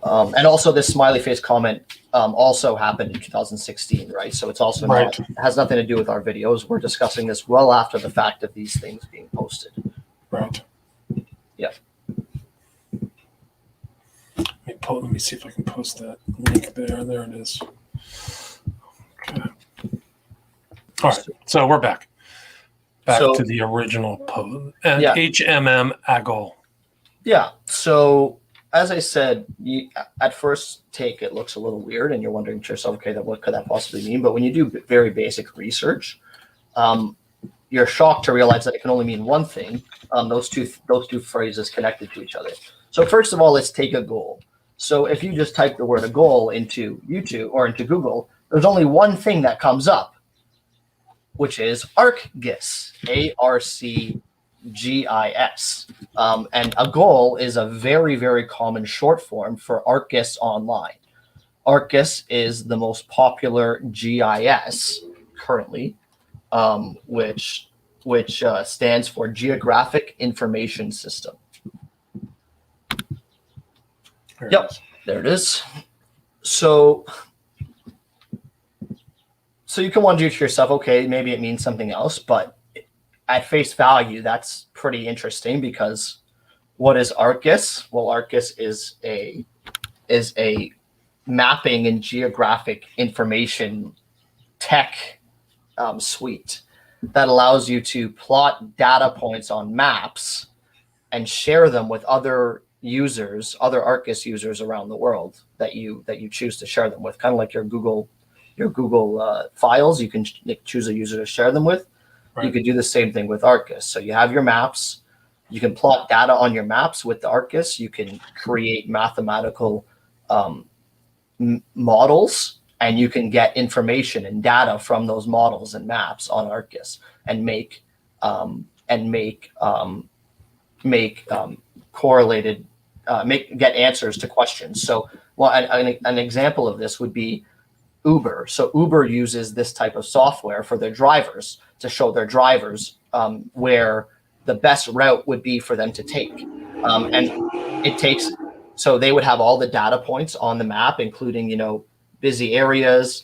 And also this smiley face comment also happened in 2016, right? So it's also Right. has nothing to do with our videos. We're discussing this well after the fact of these things being posted. Right. Yeah. Let me see if I can post that link there. There it is. Okay. All right. So we're back. Back So to the original pose. And yeah, HMM AGOL. yeah. So as I said, at first take it looks a little weird, and you're wondering to yourself, okay, what could that possibly mean? But when you do very basic research, you're shocked to realize that it can only mean one thing. Those two phrases connected to each other. So first of all, let's take a goal. So if you just type the word a goal into YouTube or into Google, there's only one thing that comes up, which is ArcGIS, ARCGIS. And a goal is a very, very common short form for ArcGIS Online. ArcGIS is the most popular GIS currently, which stands for Geographic Information System. Yep, there it is. So you can wonder to yourself, okay, maybe it means something else, but at face value, that's pretty interesting because what is ArcGIS? Well, ArcGIS is a mapping and geographic information tech suite that allows you to plot data points on maps and share them with other users, other ArcGIS users around the world that you choose to share them with, kind of like your Google files. You can choose a user to share them with. Right. You could do the same thing with ArcGIS. So you have your maps. You can plot data on your maps with the ArcGIS. You can create mathematical models, and you can get information and data from those models and maps on ArcGIS and get answers to questions. So, well, an example of this would be Uber. So Uber uses this type of software for their drivers to show their drivers where the best route would be for them to take. And it takes, so they would have all the data points on the map, including, busy areas,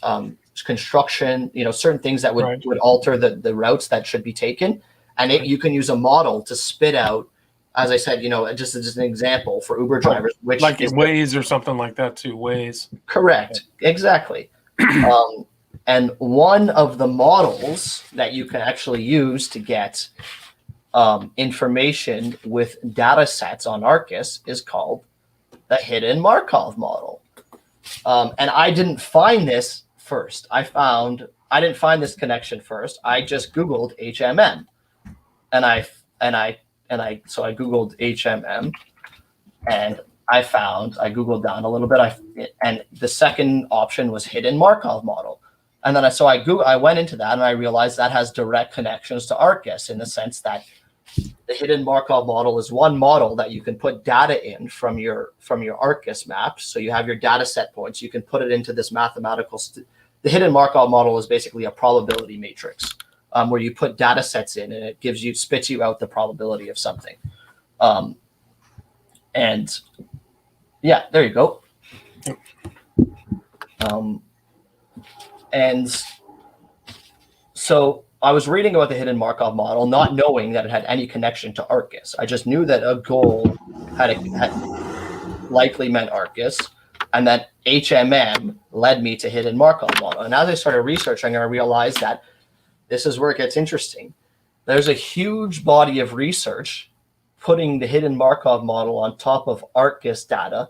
construction, certain things that would alter the routes that should be taken. And you can use a model to spit out, as I said, just an example for Uber drivers, which like is Waze or something like that too. Waze. Correct. Yeah. Exactly. And one of the models that you can actually use to get information with data sets on ArcGIS is called the hidden Markov model. And I didn't find this first. I didn't find this connection first. I just Googled HMM, and I Googled HMM, and I Googled down a little bit. And the second option was hidden Markov model. And then I went into that, and I realized that has direct connections to ArcGIS in the sense that the hidden Markov model is one model that you can put data in from your ArcGIS maps. So you have your data set points. You can put it into this mathematical. The hidden Markov model is basically a probability matrix where you put data sets in, and it spits you out the probability of something. And yeah, there you go. And so I was reading about the hidden Markov model, not knowing that it had any connection to ArcGIS. I just knew that a goal had likely meant ArcGIS, and that HMM led me to hidden Markov model. And as I started researching, I realized that this is where it gets interesting. There's a huge body of research putting the hidden Markov model on top of ArcGIS data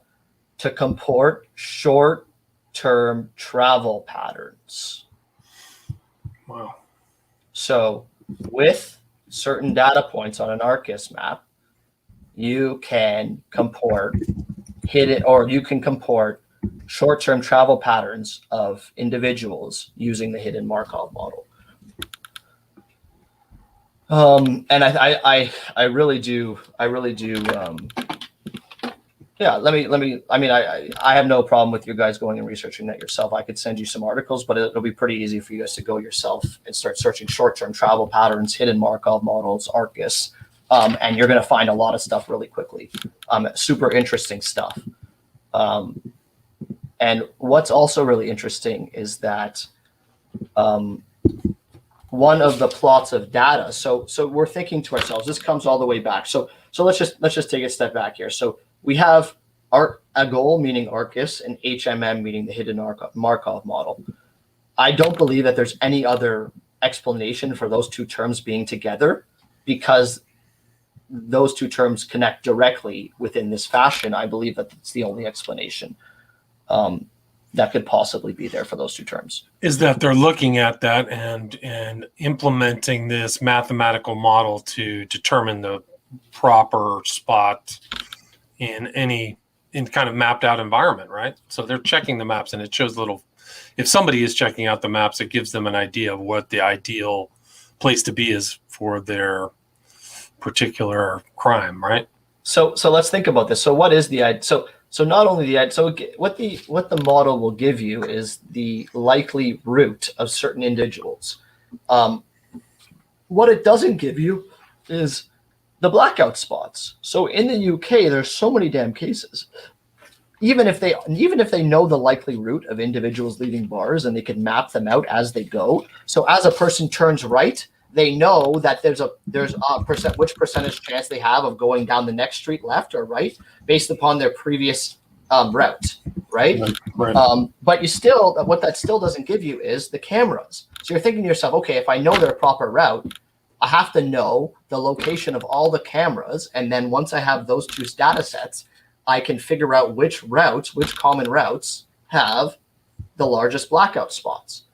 to comport short-term travel patterns. Wow. So with certain data points on an ArcGIS map, you can comport short-term travel patterns of individuals using the hidden Markov model. And I really do. Yeah, I have no problem with you guys going and researching that yourself. I could send you some articles, but it'll be pretty easy for you guys to go yourself and start searching short-term travel patterns, hidden Markov models, ArcGIS, and you're going to find a lot of stuff really quickly. Super interesting stuff. And what's also really interesting is that one of the plots of data. So we're thinking to ourselves, this comes all the way back. So let's just take a step back here. So we have a goal, meaning ArcGIS, and HMM, meaning the hidden Markov model. I don't believe that there's any other explanation for those two terms being together, because those two terms connect directly within this fashion. I believe that it's the only explanation that could possibly be there for those two terms. Is that they're looking at that and implementing this mathematical model to determine the proper spot in kind of mapped out environment, right? So they're checking the maps, and it shows if somebody is checking out the maps, it gives them an idea of what the ideal place to be is for their particular crime, right? So let's think about this. So what is the so not only what the model will give you is the likely route of certain individuals. What it doesn't give you is the blackout spots. So in the UK, there's so many damn cases. Even if they know the likely route of individuals leaving bars, and they can map them out as they go. So as a person turns right, they know that there's a which percentage chance they have of going down the next street left or right based upon their previous route, right? Right. But what that still doesn't give you is the cameras. So you're thinking to yourself, okay, if I know their proper route, I have to know the location of all the cameras, and then once I have those two data sets, I can figure out which common routes have the largest blackout spots.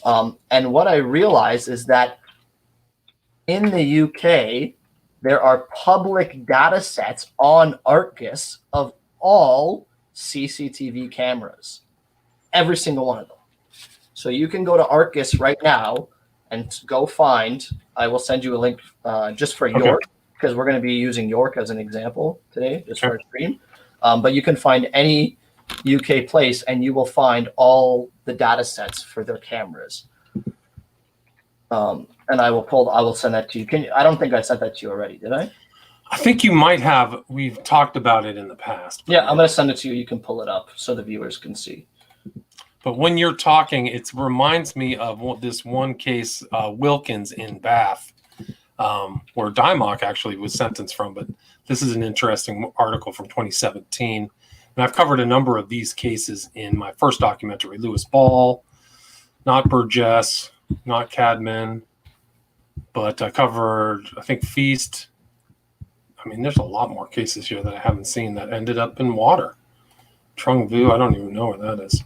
And what I realized is that in the UK, there are public data sets on Arcus of all CCTV cameras, every single one of them. So you can go to Arcus right now and go find, I will send you a link just for York, because we're going to be using York as an example today, just for our stream. But you can find any UK place, and you will find all the data sets for their cameras. And I will send that to you. I don't think I sent that to you already, did I? I think you might have. We've talked about it in the past. Yeah, I'm going to send it to you. You can pull it up so the viewers can see. But when you're talking, it reminds me of this one case, Wilkins in Bath, where Dymock actually was sentenced from. But this is an interesting article from 2017. And I've covered a number of these cases in my first documentary, Lewis Ball, not Burgess, not Cadman, but I covered, I think, Feast. I mean, there's a lot more cases here that I haven't seen that ended up in water. Trung Vu, I don't even know where that is.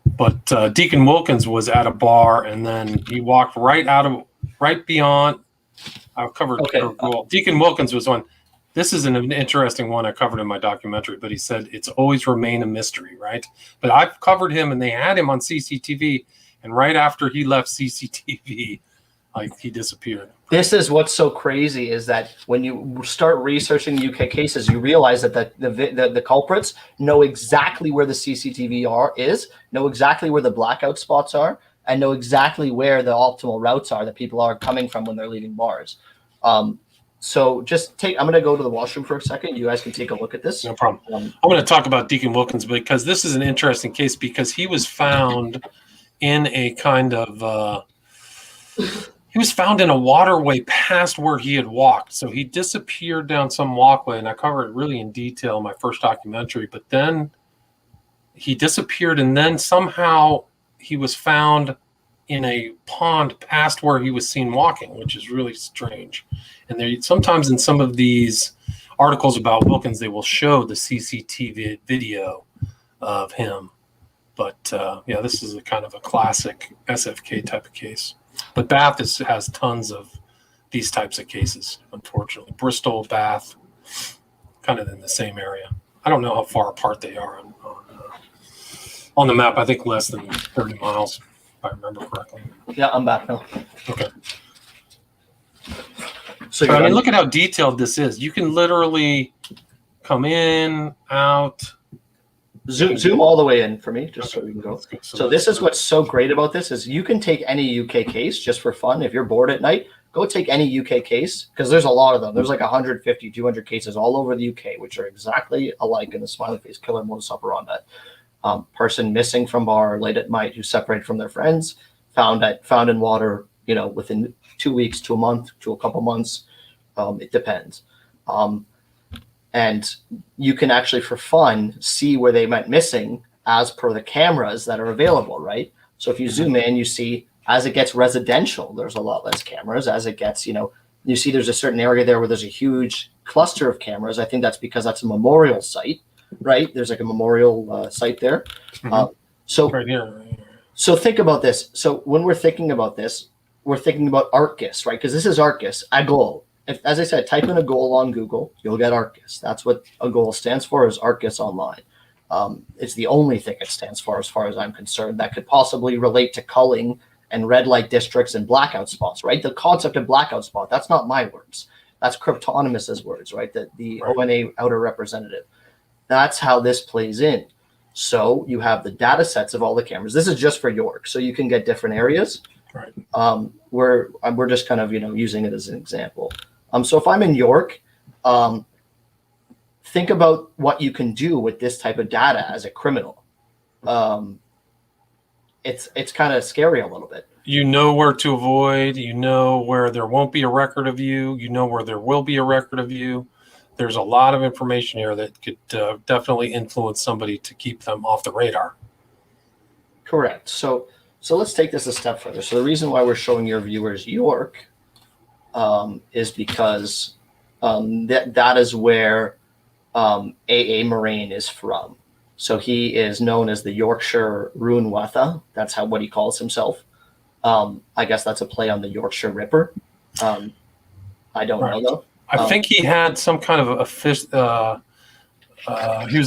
But Deacon Wilkins was at a bar, and then he walked right beyond. I covered. Well, Deacon Wilkins was one. This is an interesting one I covered in my documentary, but he said it's always remain a mystery, right? But I've covered him, and they had him on CCTV, and right after he left CCTV, like, he disappeared. This is what's so crazy, is that when you start researching UK cases, you realize that the culprits know exactly where the CCTV is, know exactly where the blackout spots are, and know exactly where the optimal routes are that people are coming from when they're leaving bars. So I'm going to go to the washroom for a second. You guys can take a look at this. No problem. I'm going to talk about Deacon Wilkins because this is an interesting case, because he was found in a kind of he was found in a waterway past where he had walked. So he disappeared down some walkway, and I covered it really in detail in my first documentary. But then he disappeared, and then somehow he was found in a pond past where he was seen walking, which is really strange. And sometimes in some of these articles about Wilkins, they will show the CCTV video of him. But this is a kind of a classic SFK type of case. But Bath has tons of these types of cases, unfortunately. Bristol, Bath, kind of in the same area. I don't know how far apart they are on the map. I think less than 30 miles, if I remember correctly. Yeah, I'm back now. Okay. So I mean, look at how detailed this is. You can literally come in, out. Zoom all the way in for me, just so we can go. So this is what's so great about this, is you can take any UK case just for fun. If you're bored at night, go take any UK case, because there's a lot of them. There's like 150, 200 cases all over the UK, which are exactly alike in the Smiley Face Killer modus operandi. Person missing from bar late at night, who's separated from their friends, found in water, within 2 weeks to a month to a couple months. It depends. And you can actually, for fun, see where they went missing as per the cameras that are available, right? So if you zoom in, you see As it gets residential, there's a lot less cameras. As it gets, you see there's a certain area there where there's a huge cluster of cameras. I think that's because that's a memorial site, right? There's like a memorial site there. Mhm. So Right here. so think about this. So when we're thinking about this, we're thinking about ArcGIS, right? Because this is ArcGIS, a goal. If, as I said, type in a goal on Google, you'll get ArcGIS. That's what a goal stands for, is ArcGIS Online. It's the only thing it stands for, as far as I'm concerned, that could possibly relate to culling and red light districts and blackout spots, right? The concept of blackout spot, that's not my words. That's Cryptonymous's words, right? The Right. ONA outer representative. That's how this plays in. So you have the data sets of all the cameras. This is just for York, so you can get different areas. Right. We're just kind of using it as an example. So if I'm in York, think about what you can do with this type of data as a criminal. It's kind of scary a little bit. You know where to avoid. You know where there won't be a record of you. You know where there will be a record of you. There's a lot of information here that could definitely influence somebody to keep them off the radar. Correct. So let's take this a step further. So the reason why we're showing your viewers York is because that is where A.A. Moraine is from. So he is known as the Yorkshire Ruinwatha. That's what he calls himself. I guess that's a play on the Yorkshire Ripper. I don't know though. I think he had some kind of he was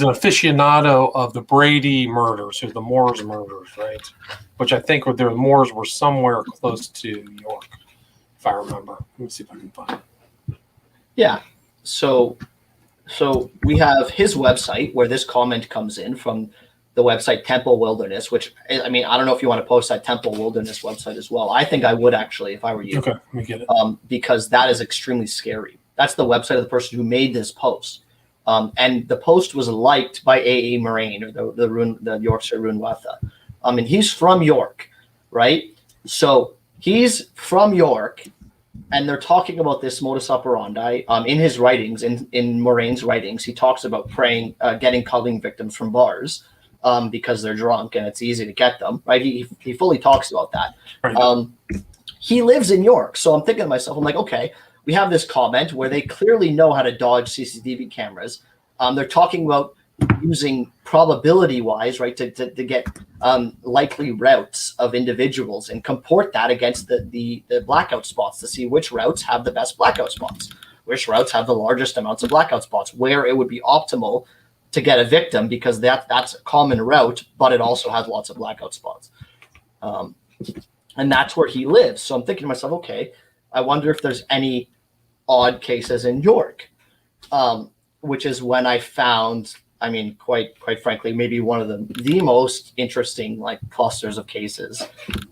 an aficionado of the Brady murders, or the Moors murders, right? Which I think the Moors were somewhere close to York, if I remember. Let me see if I can find it. Yeah. So we have his website where this comment comes in from the website Temple Wilderness, which, I mean, I don't know if you want to post that Temple Wilderness website as well. I think I would, actually, if I were you. Okay, let me get it. Because that is extremely scary. That's the website of the person who made this post. And the post was liked by A.A. Moraine, or the Yorkshire Ruinwatha. And he's from York, right? So he's from York, and they're talking about this modus operandi in his writings, in Moraine's writings. He talks about getting culling victims from bars because they're drunk and it's easy to get them, right? He fully talks about that. Right. He lives in York. So I'm thinking to myself, I'm like, okay, we have this comment where they clearly know how to dodge CCTV cameras. They're talking about using probability-wise, right, to get likely routes of individuals and comport that against the blackout spots to see which routes have the best blackout spots, which routes have the largest amounts of blackout spots, where it would be optimal to get a victim, because that's a common route, but it also has lots of blackout spots. And that's where he lives. So I'm thinking to myself, okay, I wonder if there's any odd cases in York, which is when I found, I mean, quite frankly, maybe one of the most interesting clusters of cases.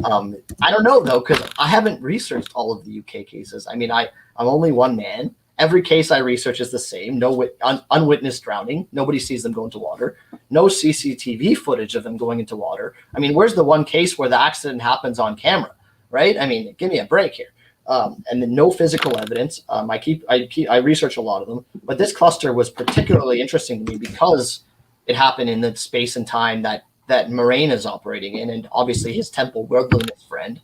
I don't know though, because I haven't researched all of the UK cases. I mean, I'm only one man. Every case I research is the same. No unwitnessed drowning. Nobody sees them go into water. No CCTV footage of them going into water. I mean, where's the one case where the accident happens on camera, right? I mean, give me a break here. And then no physical evidence. I research a lot of them, but this cluster was particularly interesting to me because it happened in the space and time that Moraine is operating in, and obviously his Temple Wilderness friend.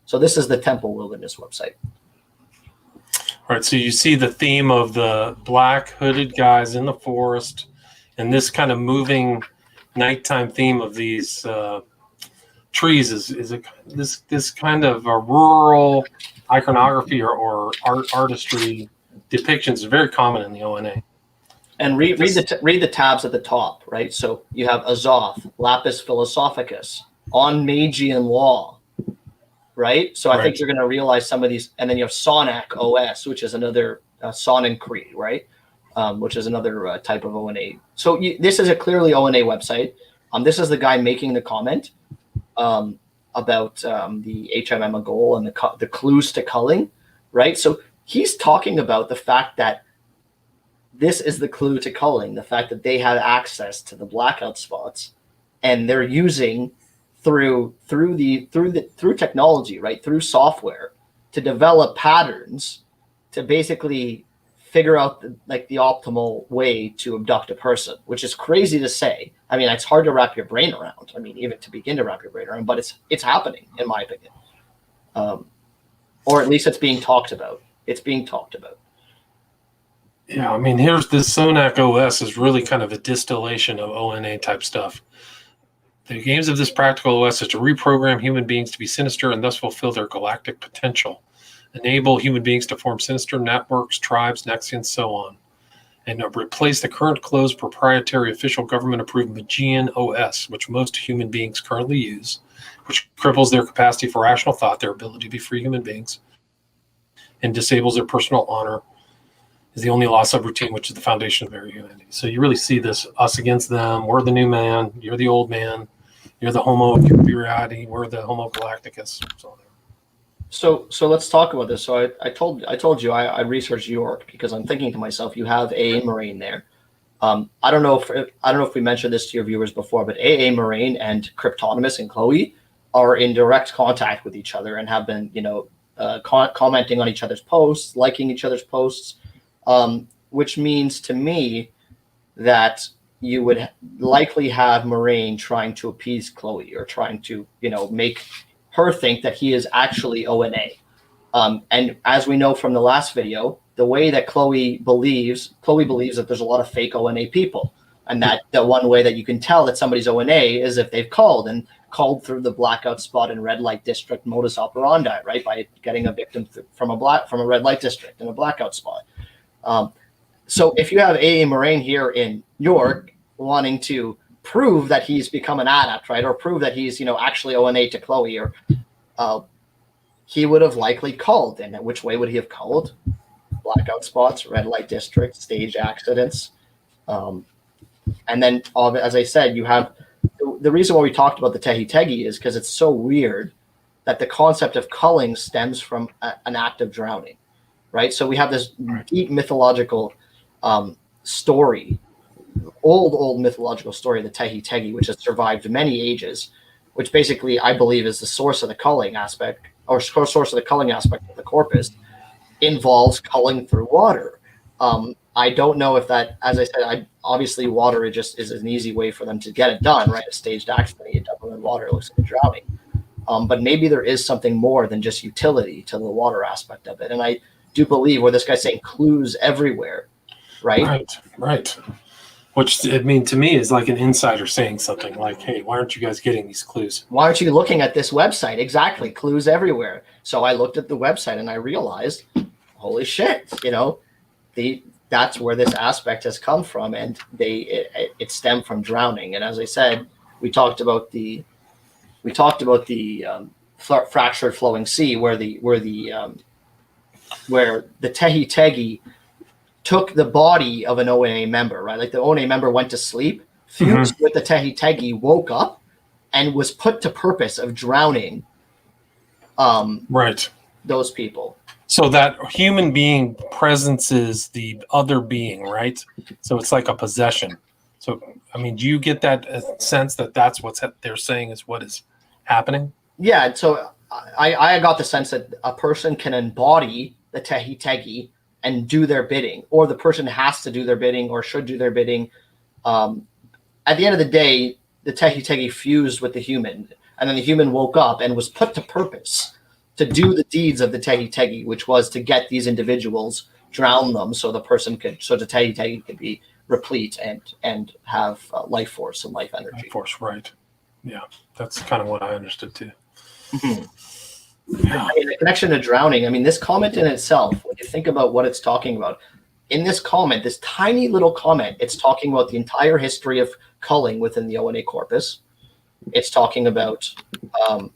So this is the Temple Wilderness website. All right, so you see the theme of the black hooded guys in the forest, and this kind of moving nighttime theme of these trees is this kind of a rural iconography or artistry depictions is very common in the ONA. And read the tabs at the top, right? So you have Azoth, Lapis Philosophicus, On Magian Law, right? So I think you're going to realize some of these. And then you have Sonac OS, which is another Sonancree, right? Which is another type of ONA. So this is a clearly ONA website. This is the guy making the comment about the HMM goal and the clues to culling, right? So he's talking about the fact that this is the clue to culling, the fact that they have access to the blackout spots, and they're using through technology, right, through software, to develop patterns to basically figure out the optimal way to abduct a person, which is crazy to say. I mean, it's hard to wrap your brain around. I mean, even to begin to wrap your brain around, but it's happening, in my opinion. or at least it's being talked about. It's being talked about. Yeah, I mean, here's this Sonac OS is really kind of a distillation of ONA type stuff. The aims of this practical OS is to reprogram human beings to be sinister and thus fulfill their galactic potential, enable human beings to form sinister networks, tribes, Nexians, so on, and replace the current closed proprietary official government-approved Magian OS, which most human beings currently use, which cripples their capacity for rational thought, their ability to be free human beings, and disables their personal honor, is the only law subroutine, which is the foundation of their humanity. So you really see this, us against them. We're the new man. You're the old man. You're the Homo Curiati. We're the Homo Galacticus. So let's talk about this. So I told you I researched York because I'm thinking to myself, you have AA Moraine there. I don't know if we mentioned this to your viewers before, but AA Moraine and Cryptonimus and Chloe are in direct contact with each other and have been, commenting on each other's posts, liking each other's posts. Which means to me that you would likely have Moraine trying to appease Chloe or trying to, make her think that he is actually ONA. And as we know from the last video, the way that Chloe believes that there's a lot of fake ONA people. And that the one way that you can tell that somebody's ONA is if they've called through the blackout spot in red light district modus operandi, right? By getting a victim from a red light district in a blackout spot. So if you have A.A. Moraine here in York wanting to prove that he's become an adept, right, or prove that he's, actually ONA to Chloe, or he would have likely called. And which way would he have called? Blackout spots, red light district, stage accidents. And then, as I said, you have the reason why we talked about the Tehi Tegi is because it's so weird that the concept of culling stems from an act of drowning. Right, so we have this deep mythological story, old mythological story of the Tehi Tegi, which has survived many ages, which basically I believe is the source of the culling aspect, or source of the culling aspect of the corpus, involves culling through water. I don't know if that, as I said, obviously water is an easy way for them to get it done, right? A staged accident, you dump them in water, it looks like drowning. But maybe there is something more than just utility to the water aspect of it, and I do believe where this guy's saying clues everywhere, right? Right. Which, I mean, to me is like an insider saying something like, hey, why aren't you guys getting these clues? Why aren't you looking at this website? Exactly. Clues everywhere. So I looked at the website and I realized, holy shit, that's where this aspect has come from. And it stemmed from drowning. And as I said, we talked about the fractured flowing sea where the Tehi Tegi took the body of an ONA member, right? Like the ONA member went to sleep, fused with the Tehi Tegi, woke up, and was put to purpose of drowning those people. So that human being presences the other being, right? So it's like a possession. So, I mean, do you get that sense that that's what they're saying is what is happening? Yeah, so I got the sense that a person can embody the Tehi Tegi and do their bidding, or the person has to do their bidding or should do their bidding. At the end of the day, the Tehi Tegi fused with the human, and then the human woke up and was put to purpose to do the deeds of the Tehi Tegi, which was to get these individuals, drown them, so the Tehi Tegi could be replete and have life force and life energy. Life force, right? Yeah, that's kind of what I understood too. Mm-hmm. Yeah. I mean, the connection to drowning, I mean, this comment in itself, when you think about what it's talking about, in this comment, this tiny little comment, it's talking about the entire history of culling within the ONA corpus. It's talking about how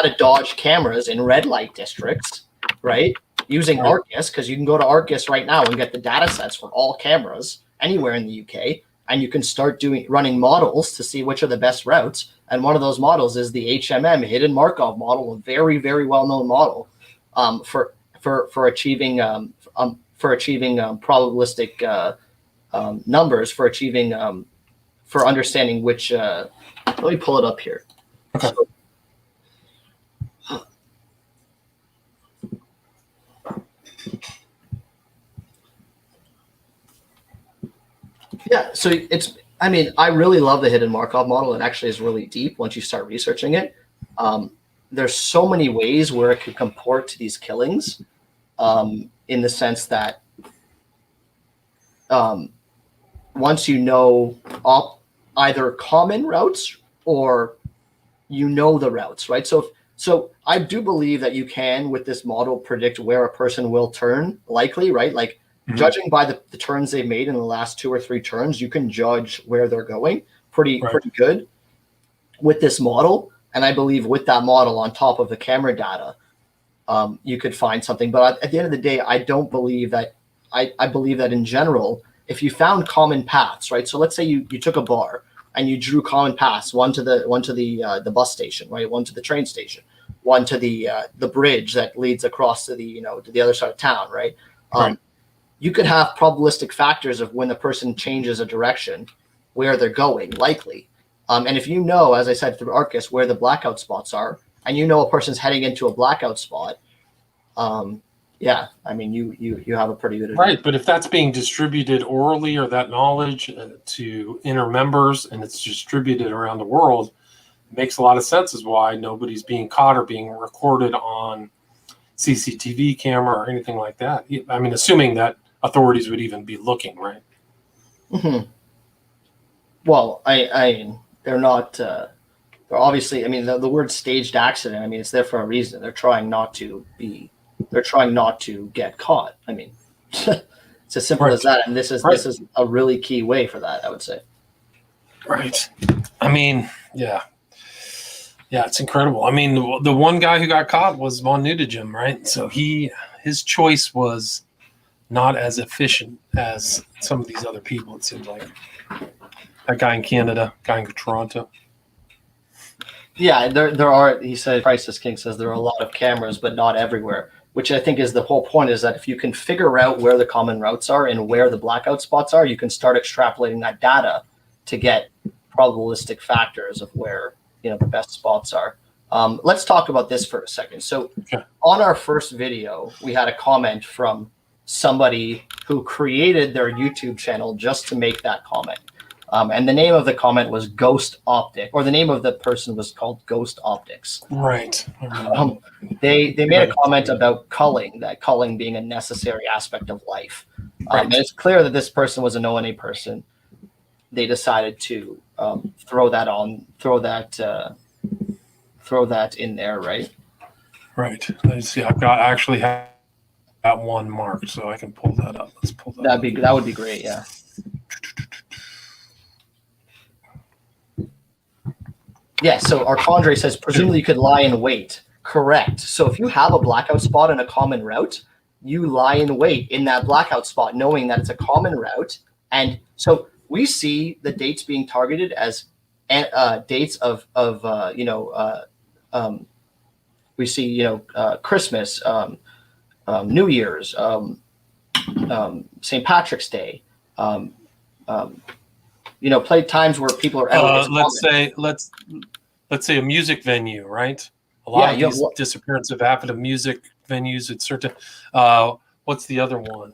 to dodge cameras in red light districts, right? Using Arcus, because you can go to Arcus right now and get the data sets for all cameras anywhere in the UK, and you can start running models to see which are the best routes. And one of those models is the HMM, Hidden Markov model, a very, very well-known model for achieving probabilistic numbers, for understanding which. Let me pull it up here. Okay. Yeah, so I really love the Hidden Markov model. It actually is really deep once you start researching it. there's so many ways where it could comport to these killings, in the sense that once you know either common routes or you know the routes, right? So I do believe that you can, with this model, predict where a person will turn, likely, right? Like judging by the turns they've made in the last 2 or 3 turns, you can judge where they're going pretty good with this model. And I believe with that model on top of the camera data, you could find something. But at the end of the day, I don't believe that. I believe that in general, if you found common paths, right? So let's say you took a bar and you drew common paths, one to the bus station, right? One to the train station, one to the bridge that leads across to the other side of town, right? You could have probabilistic factors of when the person changes a direction, where they're going, likely. And if you know, as I said through Arcus, where the blackout spots are, and you know a person's heading into a blackout spot, yeah, I mean, you have a pretty good idea. Right, but if that's being distributed orally, or that knowledge to inner members, and it's distributed around the world, it makes a lot of sense as why nobody's being caught or being recorded on CCTV camera or anything like that. I mean, assuming that authorities would even be looking, right? Mm-hmm. Well, they're not. They're obviously. I mean, the word staged accident. I mean, it's there for a reason. They're trying not to get caught. I mean, it's as simple as that. And this is a really key way for that, I would say. Right. I mean, yeah, it's incredible. I mean, the one guy who got caught was von Nudegem, right? So his choice was not as efficient as some of these other people. It seems like that guy in Canada, guy in Toronto. Yeah, there are. He said, Crisis King says there are a lot of cameras, but not everywhere. Which I think is the whole point, is that if you can figure out where the common routes are and where the blackout spots are, you can start extrapolating that data to get probabilistic factors of where the best spots are. Let's talk about this for a second. So on our first video, we had a comment from somebody who created their YouTube channel just to make that comment. And the name of the comment was Ghost Optic, or the name of the person was called Ghost Optics. Right. They made a comment about culling, that culling being a necessary aspect of life. And it's clear that this person was an ONA person. They decided to throw that in there, right? Right. Let's see. I actually have that one marked, so I can pull that up. Let's pull that. That would be great. Yeah. Yeah, so Arcandre says, presumably you could lie in wait. Correct. So if you have a blackout spot in a common route, you lie in wait in that blackout spot, knowing that it's a common route. And so we see the dates being targeted as dates of we see, Christmas, New Year's, St. Patrick's Day, play times where people are out. Let's say a music venue, right? A lot of these disappearances have happened at music venues at certain. What's the other one?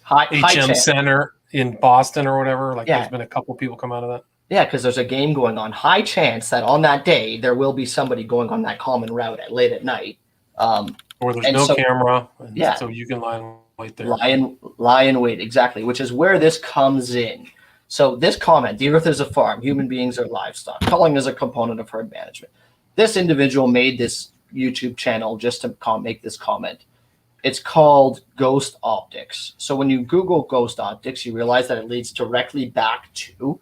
HM Center in Boston or whatever. There's been a couple people come out of that. Yeah, because there's a game going on. High chance that on that day there will be somebody going on that common route late at night. Or there's no camera, so you can lie in wait there. Lie in wait, exactly, which is where this comes in. So this comment, the earth is a farm, human beings are livestock. Culling is a component of herd management. This individual made this YouTube channel just to make this comment. It's called Ghost Optics. So when you Google Ghost Optics, you realize that it leads directly back to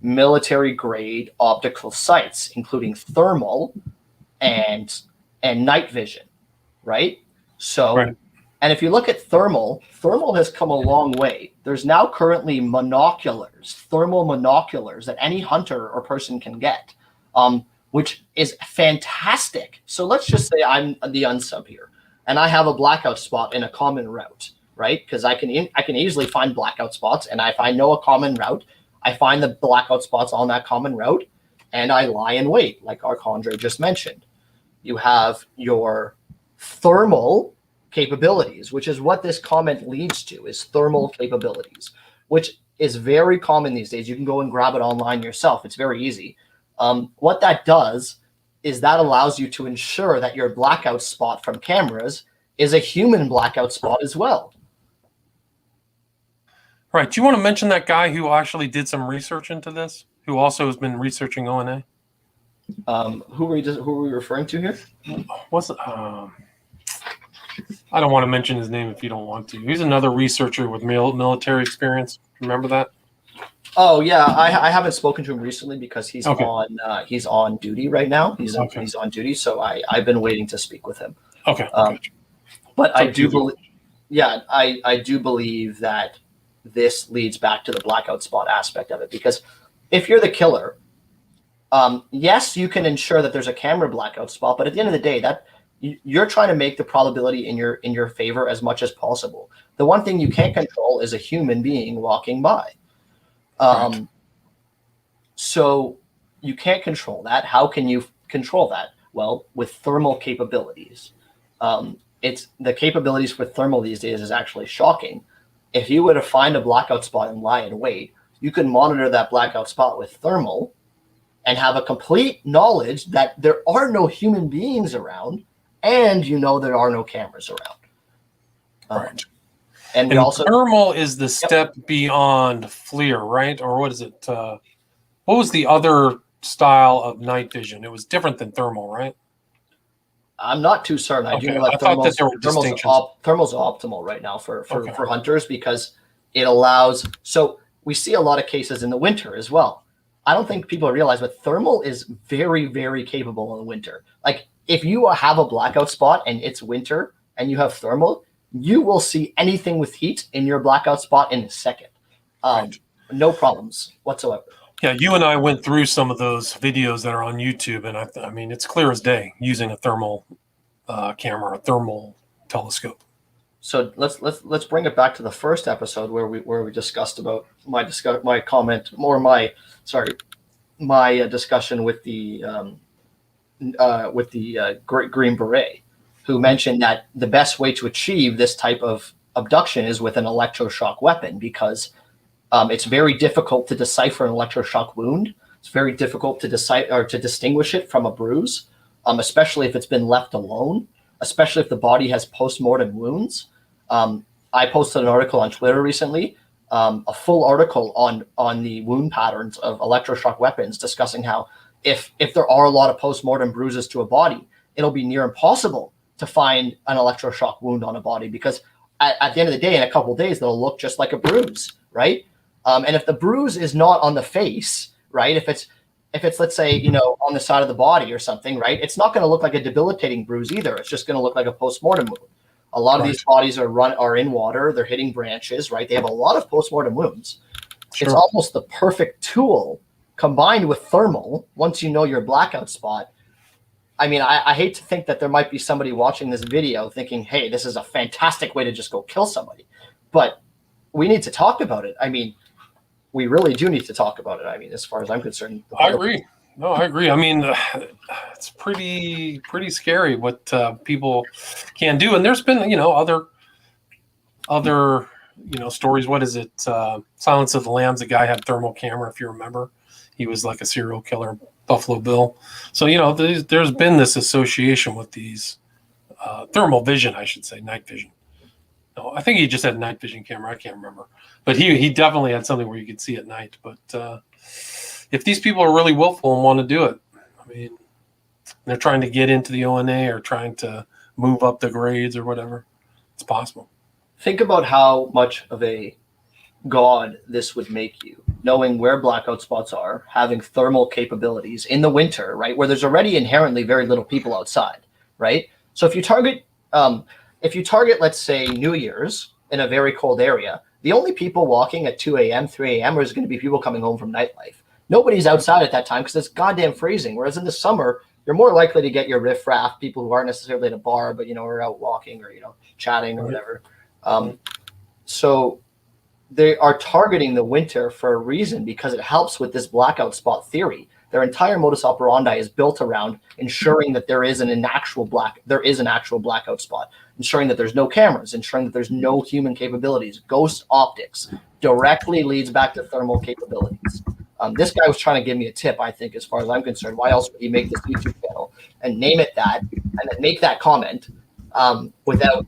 military-grade optical sites, including thermal and night vision, right? So, and if you look at thermal has come a long way. There's now currently thermal monoculars that any hunter or person can get, which is fantastic. So let's just say I'm the unsub here, and I have a blackout spot in a common route, right? Because I can easily find blackout spots, and if I know a common route, I find the blackout spots on that common route, and I lie in wait, like Arcandre just mentioned. You have your thermal capabilities, which is what this comment leads to, is thermal capabilities, which is very common these days. You can go and grab it online yourself. It's very easy. What that does is that allows you to ensure that your blackout spot from cameras is a human blackout spot as well. Right. Do you want to mention that guy who actually did some research into this, who also has been researching ONA? Who were we referring to here? What's I don't want to mention his name if you don't want to. He's another researcher with military experience. Remember that? Oh yeah, I haven't spoken to him recently because he's Okay. on duty right now. He's Okay. on duty, so I've been waiting to speak with him. Okay. Gotcha. But So I do believe, yeah, I do believe that this leads back to the blackout spot aspect of it, because if you're the killer, yes, you can ensure that there's a camera blackout spot, but at the end of the day, that you're trying to make the probability in your favor as much as possible. The one thing you can't control is a human being walking by. Right. So you can't control that. How can you control that? Well, with thermal capabilities. It's the capabilities with thermal these days is actually shocking. If you were to find a blackout spot and lie in wait, you can monitor that blackout spot with thermal and have a complete knowledge that there are no human beings around, and there are no cameras around. Right. And we also thermal is the step beyond FLIR, right? Or what is it? What was the other style of night vision? It was different than thermal, right? I'm not too certain. I do know that I thought that there were distinctions. Thermal's optimal right now for hunters, because it allows. So we see a lot of cases in the winter as well. I don't think people realize, but thermal is very, very capable in the winter. Like if you have a blackout spot and it's winter and you have thermal, you will see anything with heat in your blackout spot in a second. Right. No problems whatsoever. Yeah, you and I went through some of those videos that are on YouTube, and I mean, it's clear as day using a thermal camera, a thermal telescope. So let's bring it back to the first episode where we discussed about my discussion with the Green Beret, who mentioned that the best way to achieve this type of abduction is with an electroshock weapon, because it's very difficult to decipher an electroshock wound. It's very difficult to decipher or to distinguish it from a bruise, especially if it's been left alone, especially if the body has post-mortem wounds. I posted an article on Twitter recently, a full article on the wound patterns of electroshock weapons, discussing how if there are a lot of post-mortem bruises to a body, it'll be near impossible to find an electroshock wound on a body, because at the end of the day, in a couple of days, they'll look just like a bruise, right? And if the bruise is not on the face, right? If it's let's say on the side of the body or something, right? It's not going to look like a debilitating bruise either. It's just going to look like a post-mortem wound. A lot of these bodies are in water. They're hitting branches, right? They have a lot of post-mortem wounds. Sure. It's almost the perfect tool combined with thermal. Once you know your blackout spot, I mean, I hate to think that there might be somebody watching this video thinking, hey, this is a fantastic way to just go kill somebody. But we need to talk about it. I mean, we really do need to talk about it. I mean, as far as I'm concerned. I agree. No, I agree. I mean, it's pretty scary what people can do. And there's been, other stories. What is it? Silence of the Lambs. The guy had thermal camera, if you remember. He was like a serial killer, Buffalo Bill. So, there's been this association with these thermal vision, I should say, night vision. No, I think he just had night vision camera. I can't remember. But he definitely had something where you could see at night. But if these people are really willful and want to do it, I mean, they're trying to get into the ONA or trying to move up the grades or whatever, it's possible. Think about how much of a god this would make you, knowing where blackout spots are, having thermal capabilities in the winter, right, where there's already inherently very little people outside, right? So if you target, let's say, New Year's in a very cold area, the only people walking at 2 a.m., 3 a.m. is going to be people coming home from nightlife. Nobody's outside at that time because it's goddamn freezing. Whereas in the summer, you're more likely to get your riffraff, people who aren't necessarily at a bar, but, are out walking or, chatting or whatever. So they are targeting the winter for a reason, because it helps with this blackout spot theory. Their entire modus operandi is built around ensuring that there is an actual blackout spot, ensuring that there's no cameras, ensuring that there's no human capabilities. Ghost optics directly leads back to thermal capabilities. This guy was trying to give me a tip, I think, as far as I'm concerned. Why else would he make this YouTube channel and name it that and then make that comment without,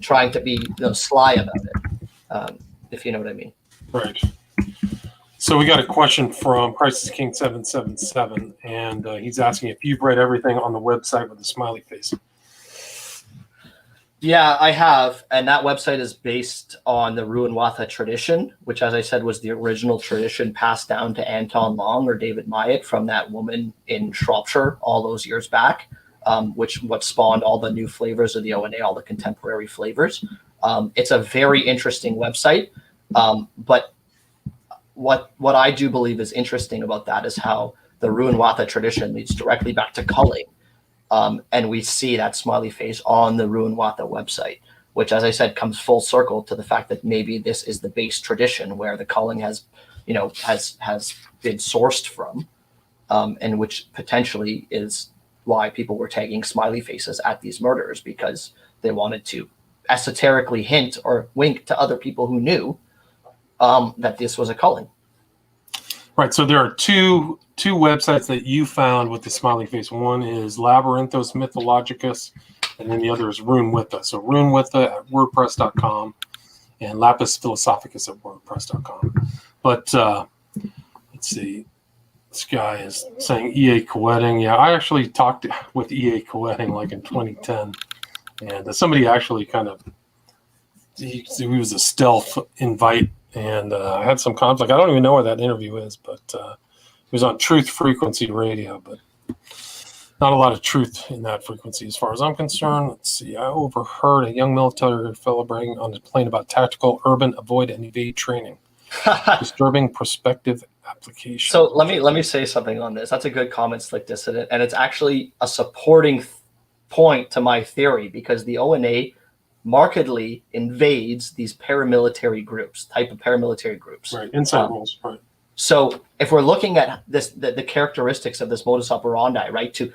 trying to be sly about it, if you know what I mean. Right. So we got a question from Crisis King 777, and he's asking if you've read everything on the website with the smiley face. Yeah, I have, and that website is based on the Ruanwatha tradition, which, as I said, was the original tradition passed down to Anton Long or David Myatt from that woman in Shropshire all those years back, what spawned all the new flavors of the O&A, all the contemporary flavors. It's a very interesting website, but what I do believe is interesting about that is how the Ruanwatha tradition leads directly back to culling. And we see that smiley face on the Ruanwatha website, which, as I said, comes full circle to the fact that maybe this is the base tradition where the culling has been sourced from, and which potentially is why people were tagging smiley faces at these murders, because they wanted to esoterically hint or wink to other people who knew that this was a culling. Right. So there are two websites that you found with the smiley face. One is Labyrinthos Mythologicus, and then the other is Ruanwitha. So Ruanwitha at WordPress.com and Lapis Philosophicus at WordPress.com. But let's see. This guy is saying EA Coetting. Yeah, I actually talked with EA Coetting like in 2010, and somebody actually he was a stealth invite. And I had some conflict. I don't even know where that interview is, but it was on Truth Frequency Radio, but not a lot of truth in that frequency as far as I'm concerned. Let's see. I overheard a young military fellow bragging on his plane about tactical urban avoid and evade training. Disturbing prospective application. So let me say something on this. That's a good comment, Slick Dissident, and it's actually a supporting point to my theory, because the O&A markedly invades these paramilitary groups, right? Inside roles, right? So if we're looking at this, the characteristics of this modus operandi, right? To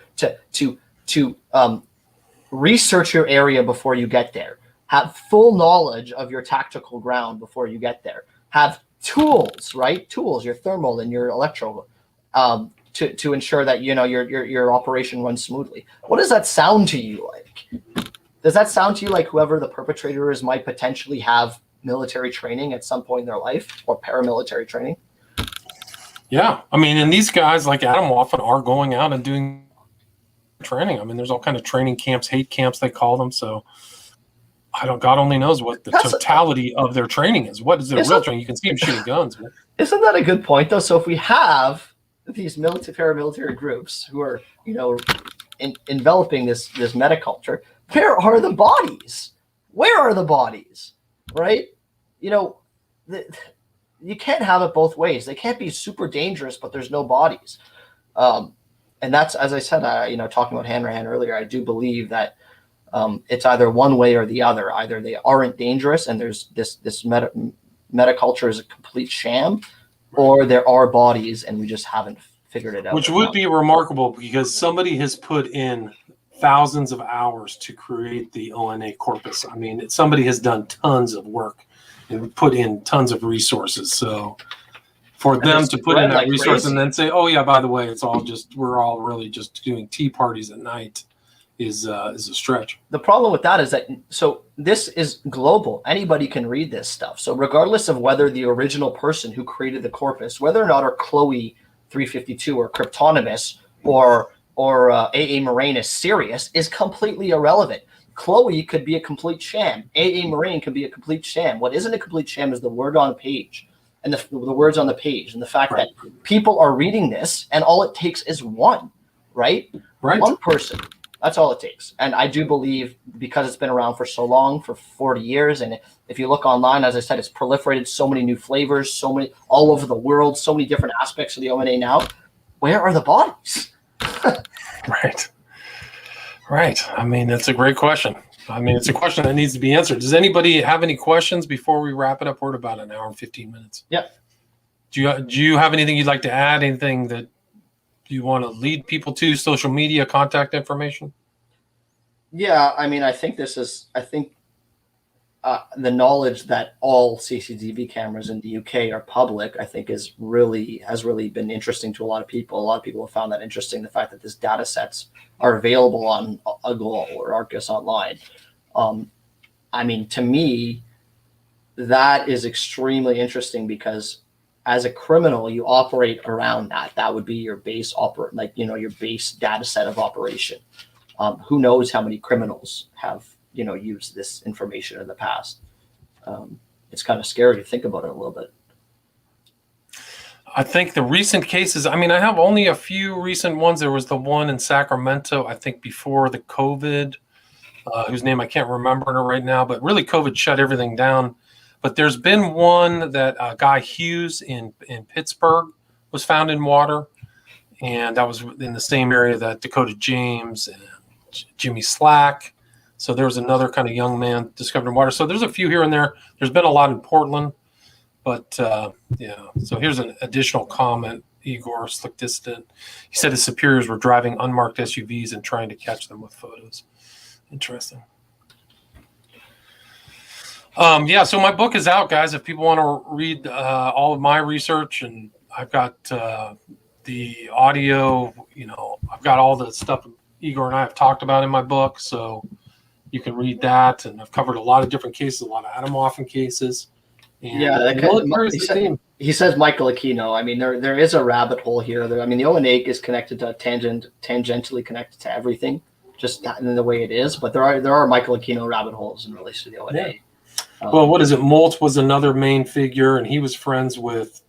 research your area before you get there, have full knowledge of your tactical ground before you get there, have tools, right? Tools, your thermal and your electro, to ensure that your operation runs smoothly. What does that sound to you like? Does that sound to you like whoever the perpetrator is might potentially have military training at some point in their life, or paramilitary training? Yeah. I mean, and these guys like Adam often are going out and doing training. I mean, there's all kind of training camps, hate camps, they call them. So God only knows what the totality of their training is. What is their real training? You can see them shooting guns. Isn't that a good point, though? So if we have these paramilitary groups who are, enveloping this metaculture, where are the bodies? Where are the bodies? Right? You can't have it both ways. They can't be super dangerous, but there's no bodies. And that's, as I said, talking about Hanrahan earlier, I do believe that it's either one way or the other. Either they aren't dangerous and there's this metaculture is a complete sham, or there are bodies and we just haven't figured it out. Which would be remarkable, because somebody has put in thousands of hours to create the ONA corpus. I mean, somebody has done tons of work and put in tons of resources. So for them to put in that resource and then say, "Oh yeah, by the way, we're all really just doing tea parties at night," is a stretch. The problem with that is that this is global. Anybody can read this stuff. So regardless of whether the original person who created the corpus, whether or not are Chloe 352 or Cryptonimus or A.A. Moraine is serious, is completely irrelevant. Chloe could be a complete sham. A.A. Moraine could be a complete sham. What isn't a complete sham is the word on a page, and the words on the page, and the fact that people are reading this, and all it takes is one, right? One person. That's all it takes. And I do believe, because it's been around for so long, for 40 years, and if you look online, as I said, it's proliferated so many new flavors, so many all over the world, so many different aspects of the ONA now. Where are the bodies? Right. I mean, that's a great question. I mean, it's a question that needs to be answered. Does anybody have any questions before we wrap it up? We're at about an hour and 15 minutes. Yep. Do you have anything you'd like to add? Anything that you want to lead people to? Social media, contact information? Yeah, I mean, I think the knowledge that all CCTV cameras in the UK are public, I think has really been interesting to a lot of people. A lot of people have found that interesting, the fact that these data sets are available on Google or Arcus online. I mean, to me, that is extremely interesting because as a criminal, you operate around that. That would be your base your base data set of operation. Who knows how many criminals have used this information in the past? It's kind of scary to think about it a little bit. I think the recent cases, I mean, I have only a few recent ones. There was the one in Sacramento, I think before the COVID, whose name I can't remember right now, but really COVID shut everything down. But there's been one that Guy Hughes in Pittsburgh was found in water. And that was in the same area that Dakota James and Jimmy Slack. So there was another kind of young man discovered in water. So there's a few here and there. There's been a lot in Portland. But, yeah. So here's an additional comment. Igor Slick Dissident. He said his superiors were driving unmarked SUVs and trying to catch them with photos. Interesting. Yeah, so my book is out, guys. If people want to read all of my research, and I've got the audio, I've got all the stuff Igor and I have talked about in my book, so you can read that. And I've covered a lot of different cases, a lot of Adamhoffen cases. And he says Michael Aquino. I mean, there is a rabbit hole here. The O&A is connected to tangentially connected to everything, just in the way it is. But there are Michael Aquino rabbit holes in relation to the O&A. Yeah. Well, what is it? Molt was another main figure, and he was friends with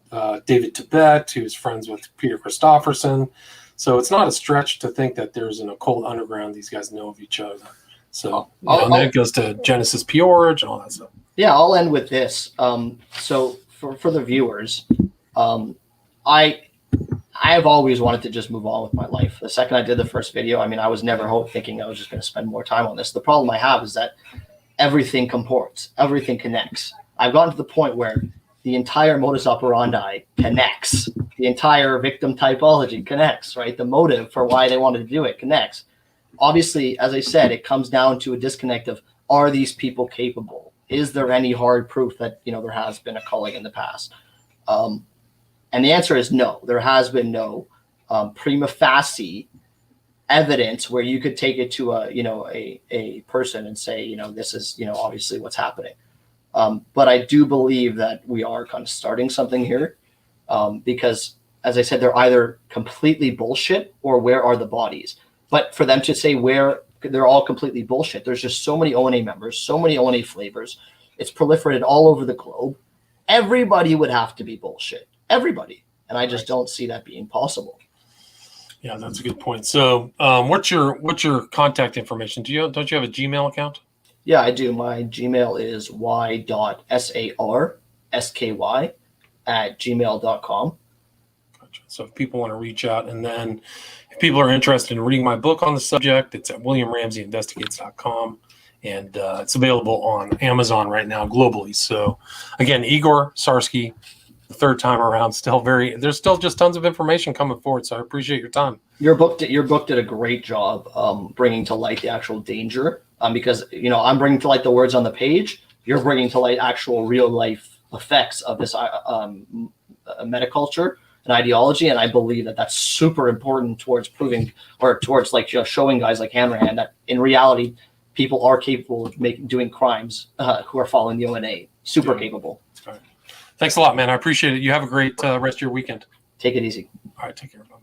David Tibet, who's friends with Peter Christopherson. So it's not a stretch to think that there's an occult underground. These guys know of each other. So and then it goes to Genesis Peorage and all that stuff. Yeah, I'll end with this. So for the viewers, I have always wanted to just move on with my life. The second I did the first video, I was never thinking I was just going to spend more time on this. The problem I have is that everything comports, everything connects. I've gotten to the point where the entire modus operandi connects. The entire victim typology connects, right? The motive for why they wanted to do it connects. Obviously, as I said, it comes down to a disconnect of, are these people capable? Is there any hard proof that, there has been a culling in the past? And the answer is no. There has been no prima facie evidence where you could take it to a person and say, this is, obviously what's happening. But I do believe that we are kind of starting something here because, as I said, they're either completely bullshit or where are the bodies? But for them to say where they're all completely bullshit, there's just so many O&A members, so many O&A flavors. It's proliferated all over the globe. Everybody would have to be bullshit. Everybody. And I just don't see that being possible. Yeah, that's a good point. So what's your contact information? Don't you have a Gmail account? Yeah, I do. My Gmail is y.sarsky@gmail.com. Gotcha. So if people want to reach out, and then if people are interested in reading my book on the subject, it's at williamramseyinvestigates.com, and it's available on Amazon right now globally. So again, Igor Sarsky, the third time around, there's still just tons of information coming forward. So I appreciate your time. Your book did a great job bringing to light the actual danger. Because I'm bringing to light the words on the page. You're bringing to light actual real life effects of this metaculture and ideology, and I believe that that's super important towards proving or towards showing guys like Hammerhand that in reality people are capable of doing crimes who are following the O&A. Super capable. All right. Thanks a lot, man. I appreciate it. You have a great rest of your weekend. Take it easy. All right, take care. Bye-bye.